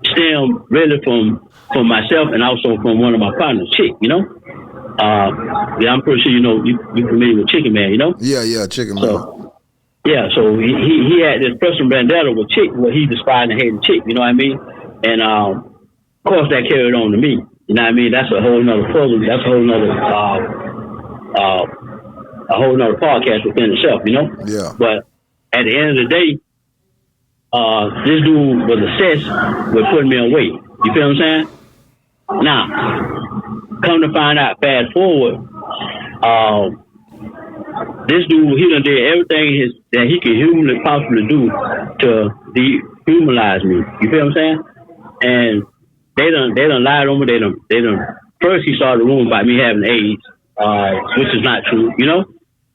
stemmed really from myself and also from one of my partners, Chick, you know? Yeah, I'm pretty sure you know, you familiar with Chicken Man, you know? Yeah, Chicken Man. Yeah, so he had this personal vendetta with Chick, where he despised and hated Chick, you know what I mean? And of course that carried on to me, you know what I mean? That's a whole nother program, that's a whole nother podcast within itself, you know? Yeah. But at the end of the day, this dude was obsessed with putting me away. You feel what I'm saying? Now, come to find out, fast forward, this dude, he done did everything that he could humanly possibly do to dehumanize me. You feel what I'm saying? And they done lied on me. They done. First, he started the rumor about me having AIDS, which is not true, you know.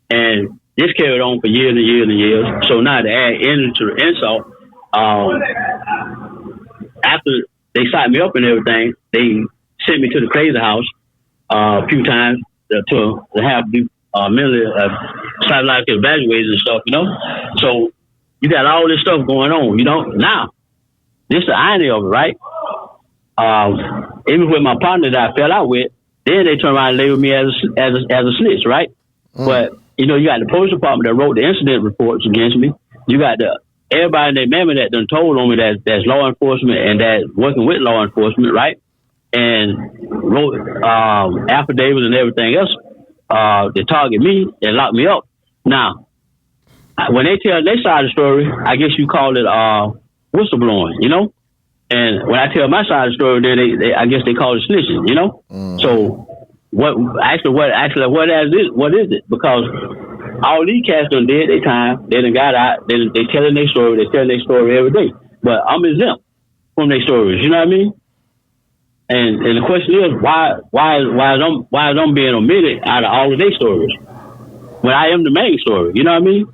And this carried on for years and years and years. So now to add into the insult, after they signed me up and everything, they sent me to the crazy house a few times to have mentally psychological evaluated and stuff, you know. So you got all this stuff going on, you know. Now, this is the irony of it, right? Even with my partner that I fell out with, then they turn around and label me as a snitch, right? But you know, you got the police department that wrote the incident reports against me. You got everybody in their member that done told on me that's law enforcement and that's working with law enforcement, right? And wrote affidavits and everything else. They target me and lock me up. Now, when they tell their side of the story, I guess you call it whistleblowing, you know. And when I tell my side of the story, then I guess they call it snitching, you know. So what is it? Because all these cats done did their time. They done got out. They telling their story. They telling their story every day. But I'm exempt from their stories. You know what I mean? And the question is, why is I'm being omitted out of all of their stories when I am the main story? You know what I mean?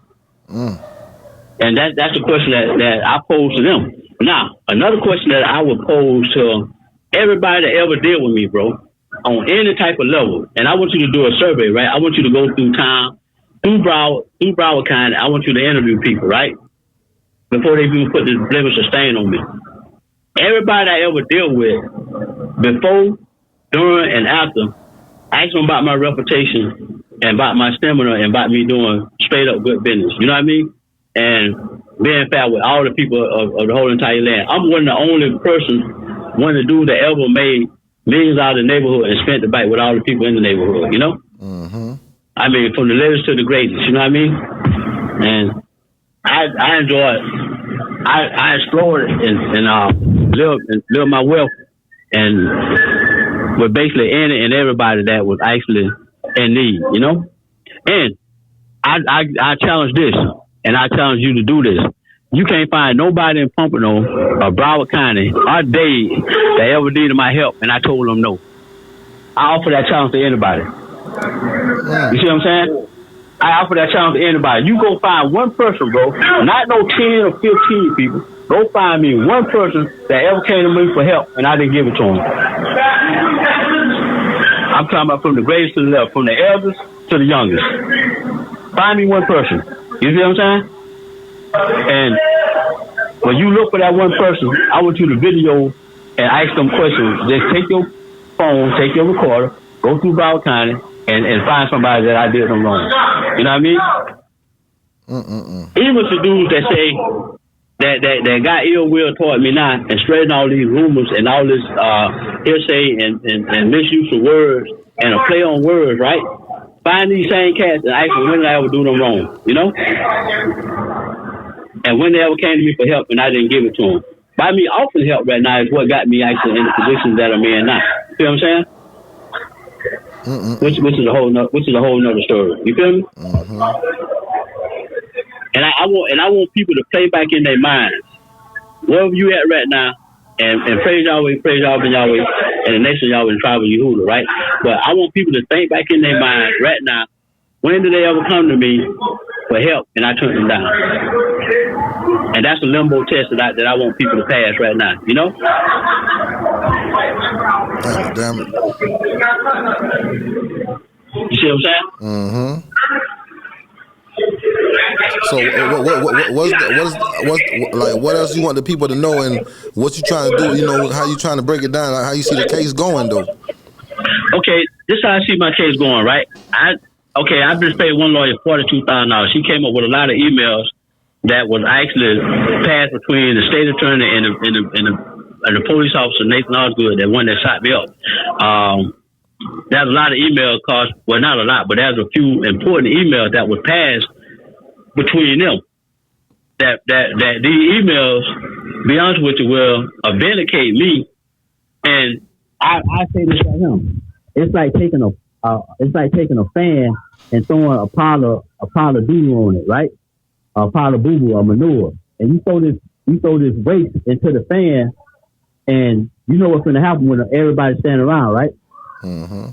And that's the question that I pose to them. Now, another question that I would pose to everybody that ever dealt with me, bro, on any type of level, and I want you to do a survey, right? I want you to go through town, through Broward County. I want you to interview people, right? Before they even put the blemish or stain on me. Everybody I ever dealt with, before, during, and after, ask them about my reputation and about my stamina and about me doing straight up good business. You know what I mean? And being fair with all the people of the whole entire land. I'm one of the only one of the dudes that ever made millions out of the neighborhood and spent the bite with all the people in the neighborhood, you know? I mean, from the latest to the greatest, you know what I mean? And I enjoyed it. I explored it and lived my wealth and with basically any and everybody that was actually in need, you know? And I challenge this, and I challenge you to do this. You can't find nobody in Pompano or Broward County or Dade that ever needed my help, and I told them no. I offer that challenge to anybody. You see what I'm saying? I offer that challenge to anybody. You go find one person, bro, not no 10 or 15 people. Go find me one person that ever came to me for help, and I didn't give it to them. I'm talking about from the greatest to the left, from the eldest to the youngest. Find me one person. You see what I'm saying? And when you look for that one person, I want you to video and ask them questions. Just take your phone, take your recorder, go through Broward County, and find somebody that I did them wrong. You know what I mean? Even the dudes that say that got ill will toward me now and spreading all these rumors and all this hearsay and misuse of words and a play on words, right? Find these same cats and ask them when did I ever do them wrong, you know? And when they ever came to me for help and I didn't give it to them. By me offering help right now is what got me actually in the position that I'm in now. You feel what I'm saying? Which is a whole nother story. You feel me? And I want people to play back in their minds. Wherever you at right now, and praise Yahweh, Ben Yahweh, and the nation Yahweh and tribal Yehuda, right? But I want people to think back in their minds right now. When did they ever come to me for help and I turned them down? And that's a limbo test that I want people to pass right now, you know? Damn it. You see what I'm saying? So what else you want the people to know, and what you trying to do? You know, how you trying to break it down? Like how you see the case going, though? Okay, this is how I see my case going, right? I've just paid one lawyer $42,000. She came up with a lot of emails that was actually passed between the state attorney and the police officer Nathan Osgood, that one that shot me up. There's a lot of email costs. Well, not a lot, but there's a few important emails that were passed between them that these emails, be honest with you, will vindicate me. And I say this right now. It's like taking a fan and throwing a pile of doo on it, right? A pile of boo-boo or manure, and you throw this waste into the fan, and you know what's going to happen when everybody's standing around, right? Mm-hmm.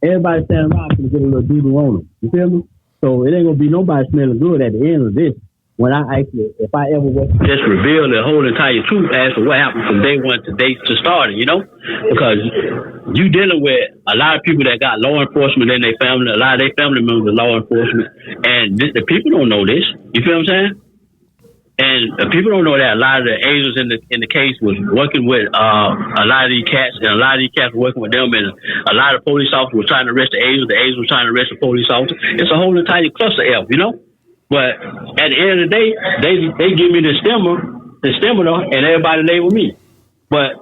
Everybody standing around can get a little doo-doo on them. You feel me? So it ain't gonna be nobody smelling good at the end of this. When if I ever was just reveal the whole entire truth as to what happened from day one to starting, because you dealing with a lot of people that got law enforcement in their family, a lot of their family members are law enforcement, and the people don't know this. You feel what I'm saying? And people don't know that a lot of the agents in the case was working with a lot of these cats, and a lot of these cats were working with them, and a lot of police officers were trying to arrest the agents were trying to arrest the police officers. It's a whole entire cluster F, But at the end of the day, they give me the stemmer, and everybody label me. But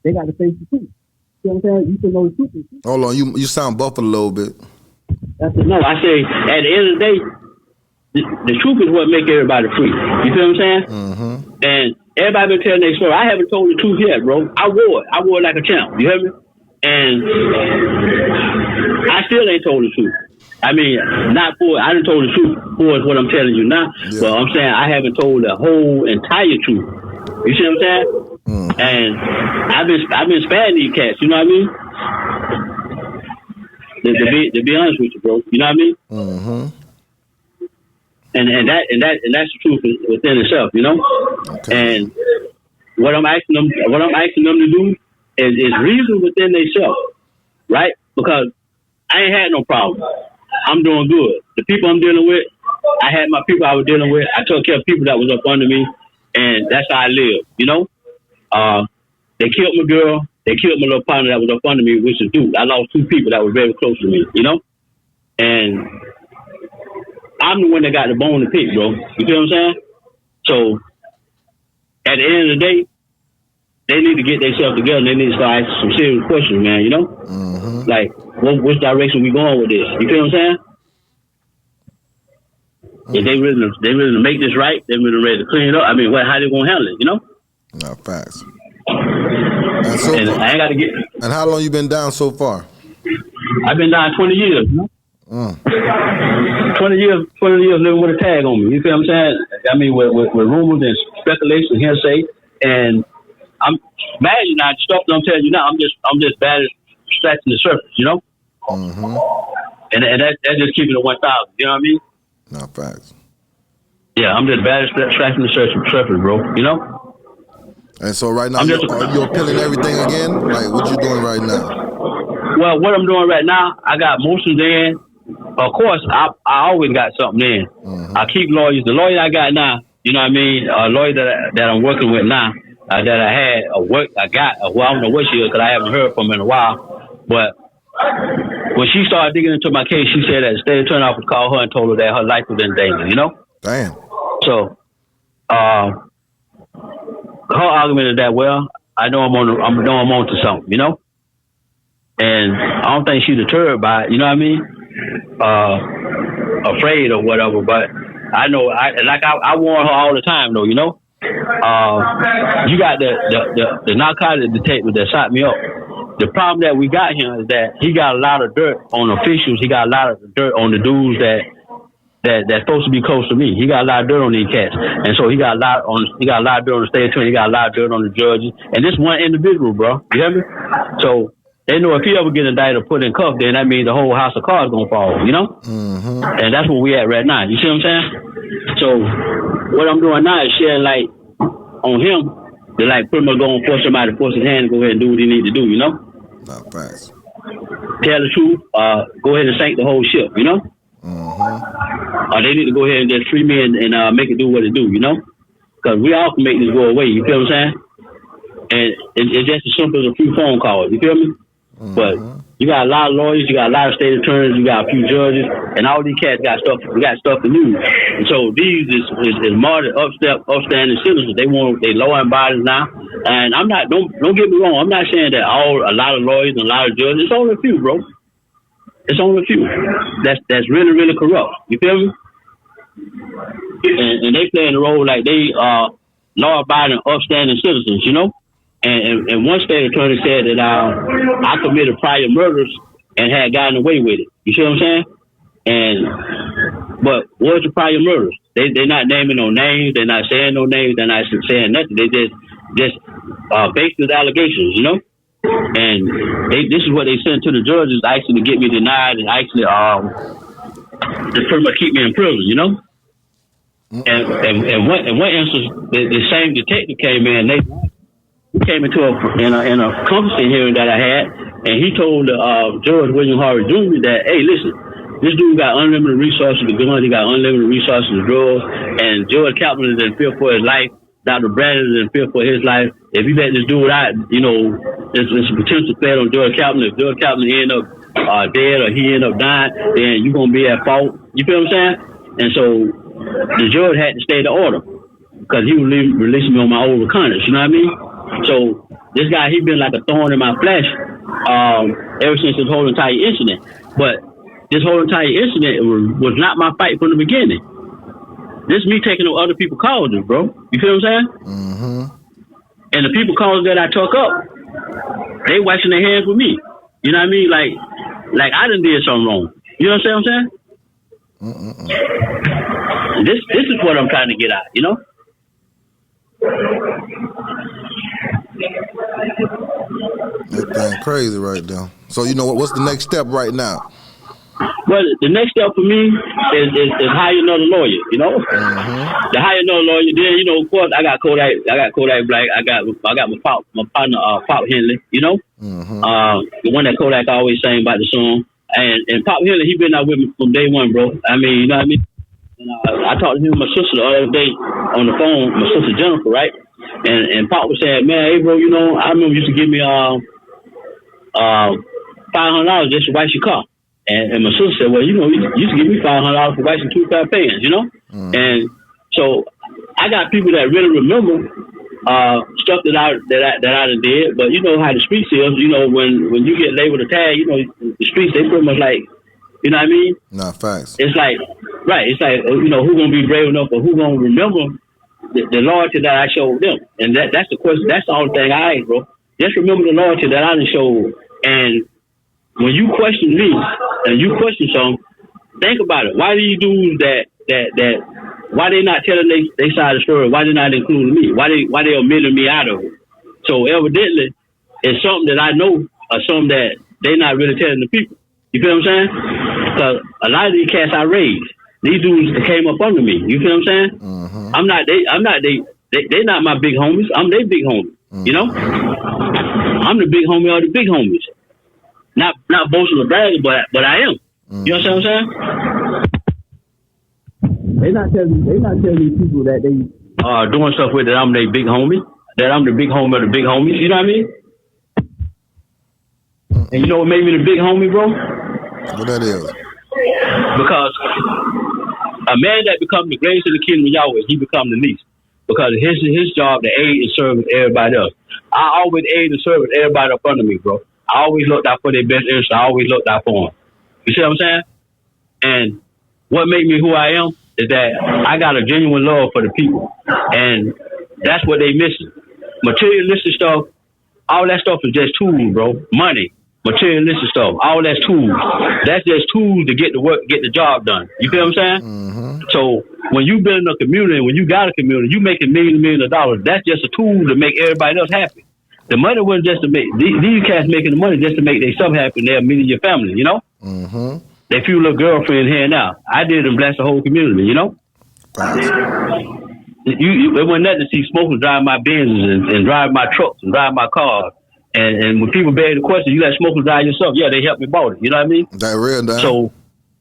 they got to face the truth. You know what I'm saying? You can know the truth. Hold on, you sound buffed a little bit. No, I say at the end of the day, the truth is what make everybody free. You feel what I'm saying? Mm-hmm. And everybody been telling their story. I haven't told the truth yet, bro. I wore it like a champ. You hear me? And I still ain't told the truth. I mean, not for I didn't told the truth for is what I'm telling you now. Yeah. But I'm saying I haven't told the whole entire truth. You see what I'm saying? Mm-hmm. And I've been sparing these cats. You know what I mean? To be honest with you, bro. You know what I mean? Mm-hmm. And that's the truth within itself, Okay. And what I'm asking them to do is reason within themselves, right? Because I ain't had no problem. I'm doing good. The people I'm dealing with, I had my people I was dealing with. I took care of people that was up under me, and that's how I live, They killed my girl. They killed my little partner that was up under me, which is dude. I lost two people that were very close to me, And I'm the one that got the bone to pick, bro. You feel what I'm saying? So, at the end of the day, they need to get themselves together and they need to start asking some serious questions, man, Mm-hmm. Like, which direction we going with this? You feel what I'm saying? Mm-hmm. If they really make this right, they really ready to clean it up. I mean, how they gonna handle it, No, facts. And I ain't gotta get. And how long you been down so far? I've been down 20 years, 20 years living with a tag on me. You feel what I'm saying? I mean, with rumors and speculation, hearsay, and I'm mad. The stuff that I'm telling you now, I'm just bad at scratching the surface. Mm-hmm. And that's just keeping it 1,000. You know what I mean? No, facts. Yeah, I'm just bad at scratching the surface, bro. And so right now, are you appealing everything again? Like, what you doing right now? Well, what I'm doing right now, I got motions in. Of course, I always got something in. Mm-hmm. I keep lawyers. The lawyer I got now, you know what I mean? A lawyer that I'm working with now, that I had I don't know what she is because I haven't heard from her in a while. But when she started digging into my case, she said that the state attorney office called her and told her that her life was in danger. Damn. So, her argument is that, well, I know I'm on to something, and I don't think she's deterred by it. You know what I mean? Afraid or whatever, but I know I warn her all the time though, you got the narcotic detective that shot me up. The problem that we got here is that he got a lot of dirt on officials. He got a lot of dirt on the dudes that's supposed to be close to me. He got a lot of dirt on these cats, and so he got a lot of dirt on the state attorney. He got a lot of dirt on the judges, and this one individual, bro. You hear me? So they know if he ever get indicted or put in cuffs, then that means the whole house of cards gonna fall. Mm-hmm. And that's where we at right now. You see what I'm saying? So what I'm doing now is shedding light on him to pretty much go and force somebody to force his hand and go ahead and do what he need to do. Not fast. Tell the truth. Go ahead and sink the whole ship. Mm-hmm. They need to go ahead and just free me and make it do what it do, because we all can make this go away. You feel what I'm saying? And it's just as simple as a few phone calls. You feel me? Mm-hmm. But you got a lot of lawyers, you got a lot of state attorneys, you got a few judges, and all these cats got stuff. We got stuff to lose. And so these is modern, upstanding citizens. They want they law and bodies now. And I'm not. Don't get me wrong. I'm not saying that a lot of lawyers and a lot of judges. It's only a few, bro. It's only a few that's really, really corrupt. You feel me? and they playing the role like they are law-abiding, upstanding citizens, you know. And one state attorney said that I committed prior murders and had gotten away with it. You see what I'm saying? But what's the prior murders? They're not naming no names. They're not saying no names. They're not saying nothing. They just based with allegations, you know. And this is what they sent to the judges, actually to get me denied and actually just pretty much keep me in prison, you know. And one instance, the same detective came in. He came into in a conference hearing that I had, and he told George William Harvey Jr. that, hey, listen, this dude got unlimited resources to guns, he got unlimited resources to drugs, and George Kaplan is in fear for his life. Dr. Bradley is in fear for his life. If you let this dude out, you know, there's a potential threat on George Kaplan. If George Kaplan end up dead or he end up dying, then you're going to be at fault. You feel what I'm saying? And so the judge had to stay the order because he was releasing me on my overconduct. You know what I mean? So this guy, he been like a thorn in my flesh ever since this whole entire incident. But this whole entire incident was not my fight from the beginning. This is me taking other people's causes, bro. You feel what I'm saying? Mm-hmm. And the people causes that I took up, they washing their hands with me. You know what I mean? Like I done did something wrong. You know what I'm saying? This is what I'm trying to get at, you know? That thing crazy right there. So you know what's the next step right now? Well, the next step for me is hire another lawyer. You know, to hire another lawyer. Then you know, of course, I got Kodak Black. I got my partner Pop Henley. You know, the one that Kodak always sang about the song. And Pop Henley, he been out with me from day one, bro. I mean, you know what I mean. And, I talked to him and my sister the other day on the phone. My sister Jennifer, right? And Pop was saying, man, hey, bro, you know, I remember you used to give me $500 just to wash your car. And my sister said, well, you know, you used to give me $500 for washing 2 pair of pants, you know? And so I got people that really remember stuff that I done did, but you know how the streets is, you know, when you get labeled a tag, you know, the streets, they pretty much like, you know what I mean? Nah, facts. It's like, right, it's like, you know, who gonna be brave enough or who gonna remember the loyalty that I showed them? And that's the question, that's the only thing I ask, bro. Just remember the loyalty that I done showed. And when you question me and you question something, think about it. Why do you do that why they not telling they side of the story? Why they not including me? Why they omitting me out of it? So evidently it's something that I know or something that they not really telling the people. You feel what I'm saying? Because a lot of these cats I raised, these dudes came up under me. You feel what I'm saying? They not my big homies. I'm their big homie. You know? I'm the big homie of the big homies. Not boasting or bragging, but I am. You understand what I'm saying? They not telling people that they are doing stuff with that I'm their big homie, that I'm the big homie of the big homies. You know what I mean? And you know what made me the big homie, bro? What that is? Because a man that becomes the greatest in the kingdom of Yahweh, he becomes the least. Because his job to aid and serve everybody else. I always aid and serve everybody up under me, bro. I always looked out for their best interest. I always looked out for them. You see what I'm saying? And what made me who I am is that I got a genuine love for the people. And that's what they missing. Materialistic stuff, all that stuff is just tools, bro. Money, materialistic stuff, all that's tools. That's just tools to get the work, get the job done. You feel what I'm saying? So when you build a community, when you got a community, you making millions of dollars. That's just a tool to make everybody else happy. The money wasn't just to make these cats making the money just to make themselves happy and their immediate family, you know? They few little girlfriends here and now. I did and bless the whole community, you know? It wasn't nothing to see smokers drive my Benzes and drive my trucks and drive my cars. And when people beg the question, you let smokers drive yourself? Yeah, they help me bought it. You know what I mean? That real, that. So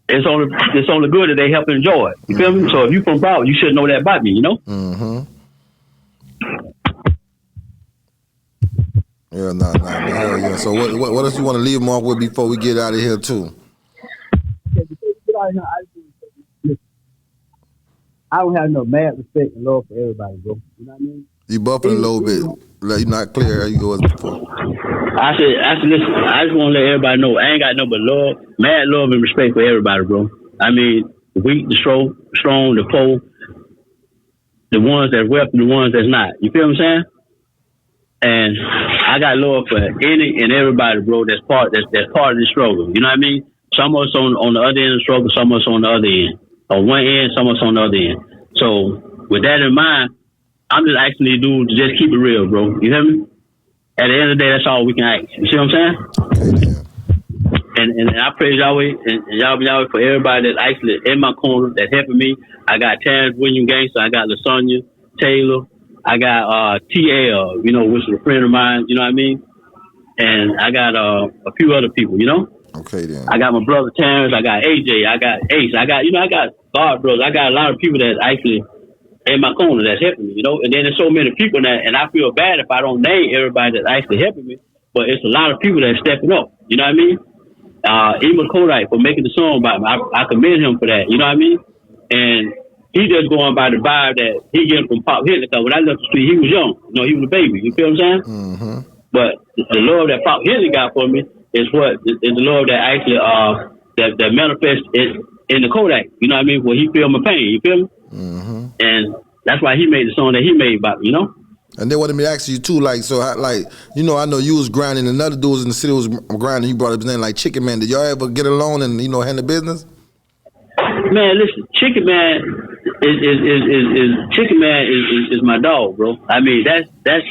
it's only good that they help enjoy it. You feel me? So if you from Broward, you should know that about me, you know? Yeah, nah, hell yeah. So what else you want to leave them off with before we get out of here too? I don't have no mad respect and love for everybody, bro. You know what I mean? You buffing a little bit. Like you not clear how you was before. I said, listen, I just want to let everybody know I ain't got no but love, mad love and respect for everybody, bro. I mean, the weak, the strong, the poor, the ones that's wealthy, the ones that's not. You feel what I'm saying? And I got love for any and everybody, bro. That's part of the struggle. You know what I mean? Some of us on the other end of the struggle, some of us on the other end. On one end, some of us on the other end. So with that in mind, I'm just asking these dudes to just keep it real, bro. You hear me? At the end of the day, that's all we can ask. You see what I'm saying? And I praise Yahweh and Yahweh for everybody that's actually in my corner, that's helping me. I got Terrence William Gangster, I got LaSonia Taylor, I got TL, you know, which is a friend of mine, you know what I mean? And I got a few other people, you know? Okay, then. I got my brother Terrence, I got AJ, I got Ace, I got God brothers, I got a lot of people that actually in my corner that's helping me, you know? And then there's so many people that, and I feel bad if I don't name everybody that's actually helping me, but it's a lot of people that's stepping up, you know what I mean? Even Kodak for making the song about me. I commend him for that, you know what I mean? And he just going by the vibe that he getting from Pop Hitler, because when I left the street, he was young, you know, he was a baby, you feel what I'm saying? Mm-hmm. But the love that Pop Hitler got for me is the love that actually, that manifests in the Kodak, you know what I mean? Where he feel my pain, you feel me? Mm-hmm. And that's why he made the song that he made about me, you know? And they wanted me to ask you too, like, so, like, you know, I know you was grinding, and other dudes in the city was grinding. You brought up his name, like Chicken Man. Did y'all ever get along and, you know, handle business? Man, listen, Chicken Man is my dog, bro. I mean, that's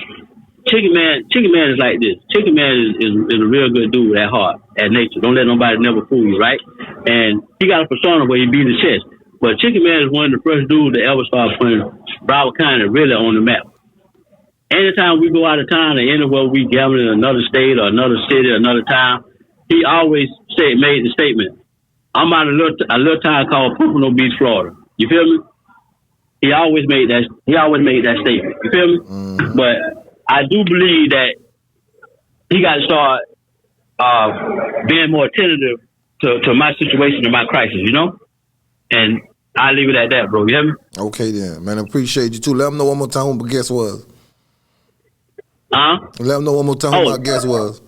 Chicken Man. Chicken Man is like this. Chicken Man is a real good dude at heart, at nature. Don't let nobody never fool you, right? And he got a persona where he beat his chest. But Chicken Man is one of the first dudes that ever started putting Broward County really on the map. Anytime we go out of town or anywhere we gamble in another state or another city or another town, he always made the statement, I'm out of a little town called Pompano Beach, Florida. You feel me? He always made that statement. You feel me? Mm-hmm. But I do believe that he got to start being more attentive to my situation and my crisis, you know? And I leave it at that, bro. You hear me? Okay, then. Man, I appreciate you, too. Let them know one more time who my guest was. Let them know one more time who my guest was.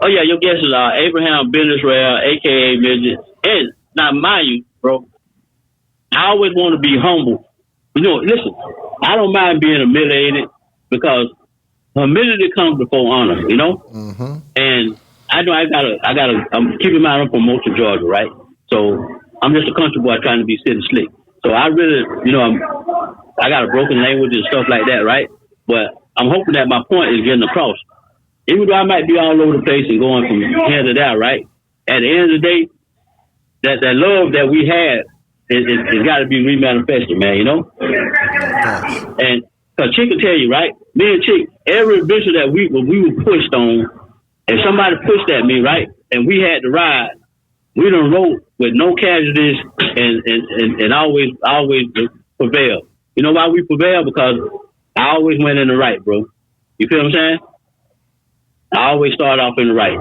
Oh, yeah, your guest is Abraham Ben Yisrael, a.k.a. Midget. And now, mind you, bro, I always want to be humble. You know, listen, I don't mind being humiliated because humility comes before honor, you know? Mm-hmm. And I know I'm keeping in mind I'm from Moultrie, Georgia, right? So I'm just a country boy trying to be city slick. So I really, you know, I got a broken language and stuff like that, right? But I'm hoping that my point is getting across. Even though I might be all over the place and going from here to there, right? At the end of the day, that love that we had, it's got to be remanifested, man, you know? And because Chick will tell you, right? Me and Chick, every adventure that we were pushed on, and somebody pushed at me, right? And we had to ride, we done rode with no casualties and always prevail. You know why we prevail? Because I always went in the right, bro. You feel what I'm saying? I always started off in the right.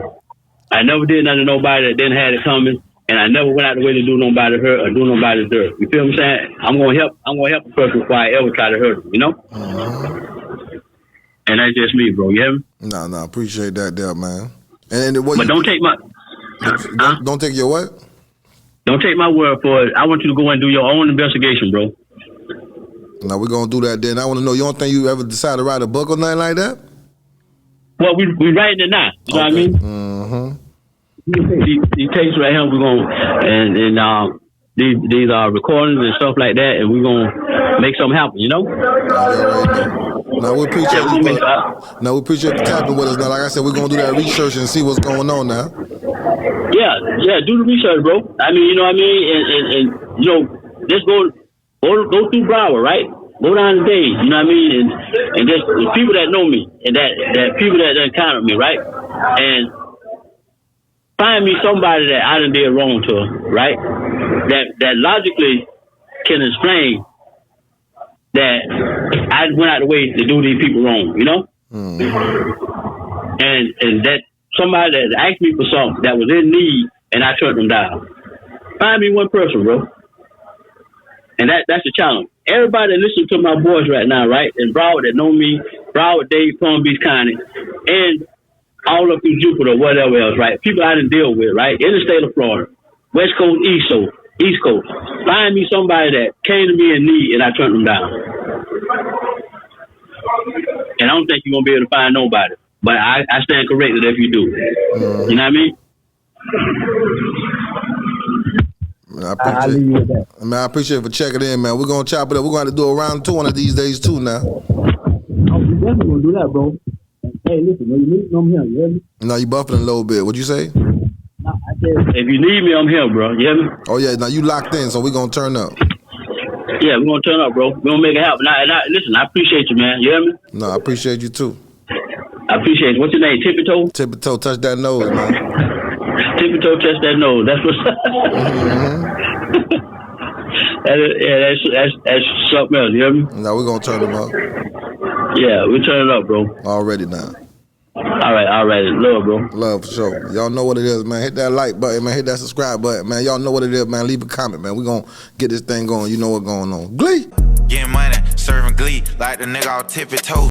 I never did nothing to nobody that didn't have it coming, and I never went out the way to do nobody hurt or do nobody dirt. You feel what I'm saying? I'm gonna help a person before I ever try to hurt them, you know? Mm-hmm. And that's just me, bro. You hear me? No, appreciate that there, man. And what but don't take my don't take your what? Don't take my word for it. I want you to go and do your own investigation, bro. Now we're gonna do that then. I want to know, you don't think you ever decided to write a book or nothing like that? Well, we writing it now. You know what I mean? Mm-hmm. These tapes right here, we're going and these recordings and stuff like that, and we're gonna make something happen. You know? Now we appreciate you. Now we appreciate you tapping with us. Now, like I said, we're gonna do that research and see what's going on now. Yeah, do the research, bro. I mean, you know what I mean, and you know, just go through Broward, right? Go down the days, you know what I mean, and just the people that know me and that people that encounter me, right? And find me somebody that I done did wrong to, right? That logically can explain that I went out the way to do these people wrong, you know? Mm-hmm. And that somebody that asked me for something that was in need and I turned them down. Find me one person, bro. And that's the challenge. Everybody listen to my voice right now, right? And Broward that know me, Broward, Dade, Palm Beach County, and all up through Jupiter, whatever else, right? People I didn't deal with, right? In the state of Florida, West Coast, East Coast, East Coast. Find me somebody that came to me in need, and I turned them down. And I don't think you're gonna be able to find nobody. But I stand corrected if you do. You know what I mean? I leave you with that. Man, I appreciate it for checking in, man. We're gonna chop it up. We're gonna have to do a round 2 one of these days too now. Oh, we definitely gonna do that, bro. Hey, listen, when you need me, I'm here. You hear me? No, you buffing a little bit. What'd you say? No, I said, if you need me, I'm here, bro. You hear me? Oh yeah, now you locked in, so we're gonna turn up. Yeah, we're gonna turn up, bro. We're gonna make it happen. Listen, I appreciate you, man. You hear me? No, I appreciate you too. I appreciate you. What's your name? Tippie Toe? Tippie Toe, touch that nose, man. Tippie Toe, touch that nose. That's what's up. That's something else. You hear me? Now we're gonna turn them up. Yeah, we turn it up, bro. Already now. All right. Love, bro. Love for sure. Y'all know what it is, man. Hit that like button, man. Hit that subscribe button, man. Y'all know what it is, man. Leave a comment, man. We gonna get this thing going. You know what's going on. Glee. Getting money, serving glee like the nigga off Tippie Toe.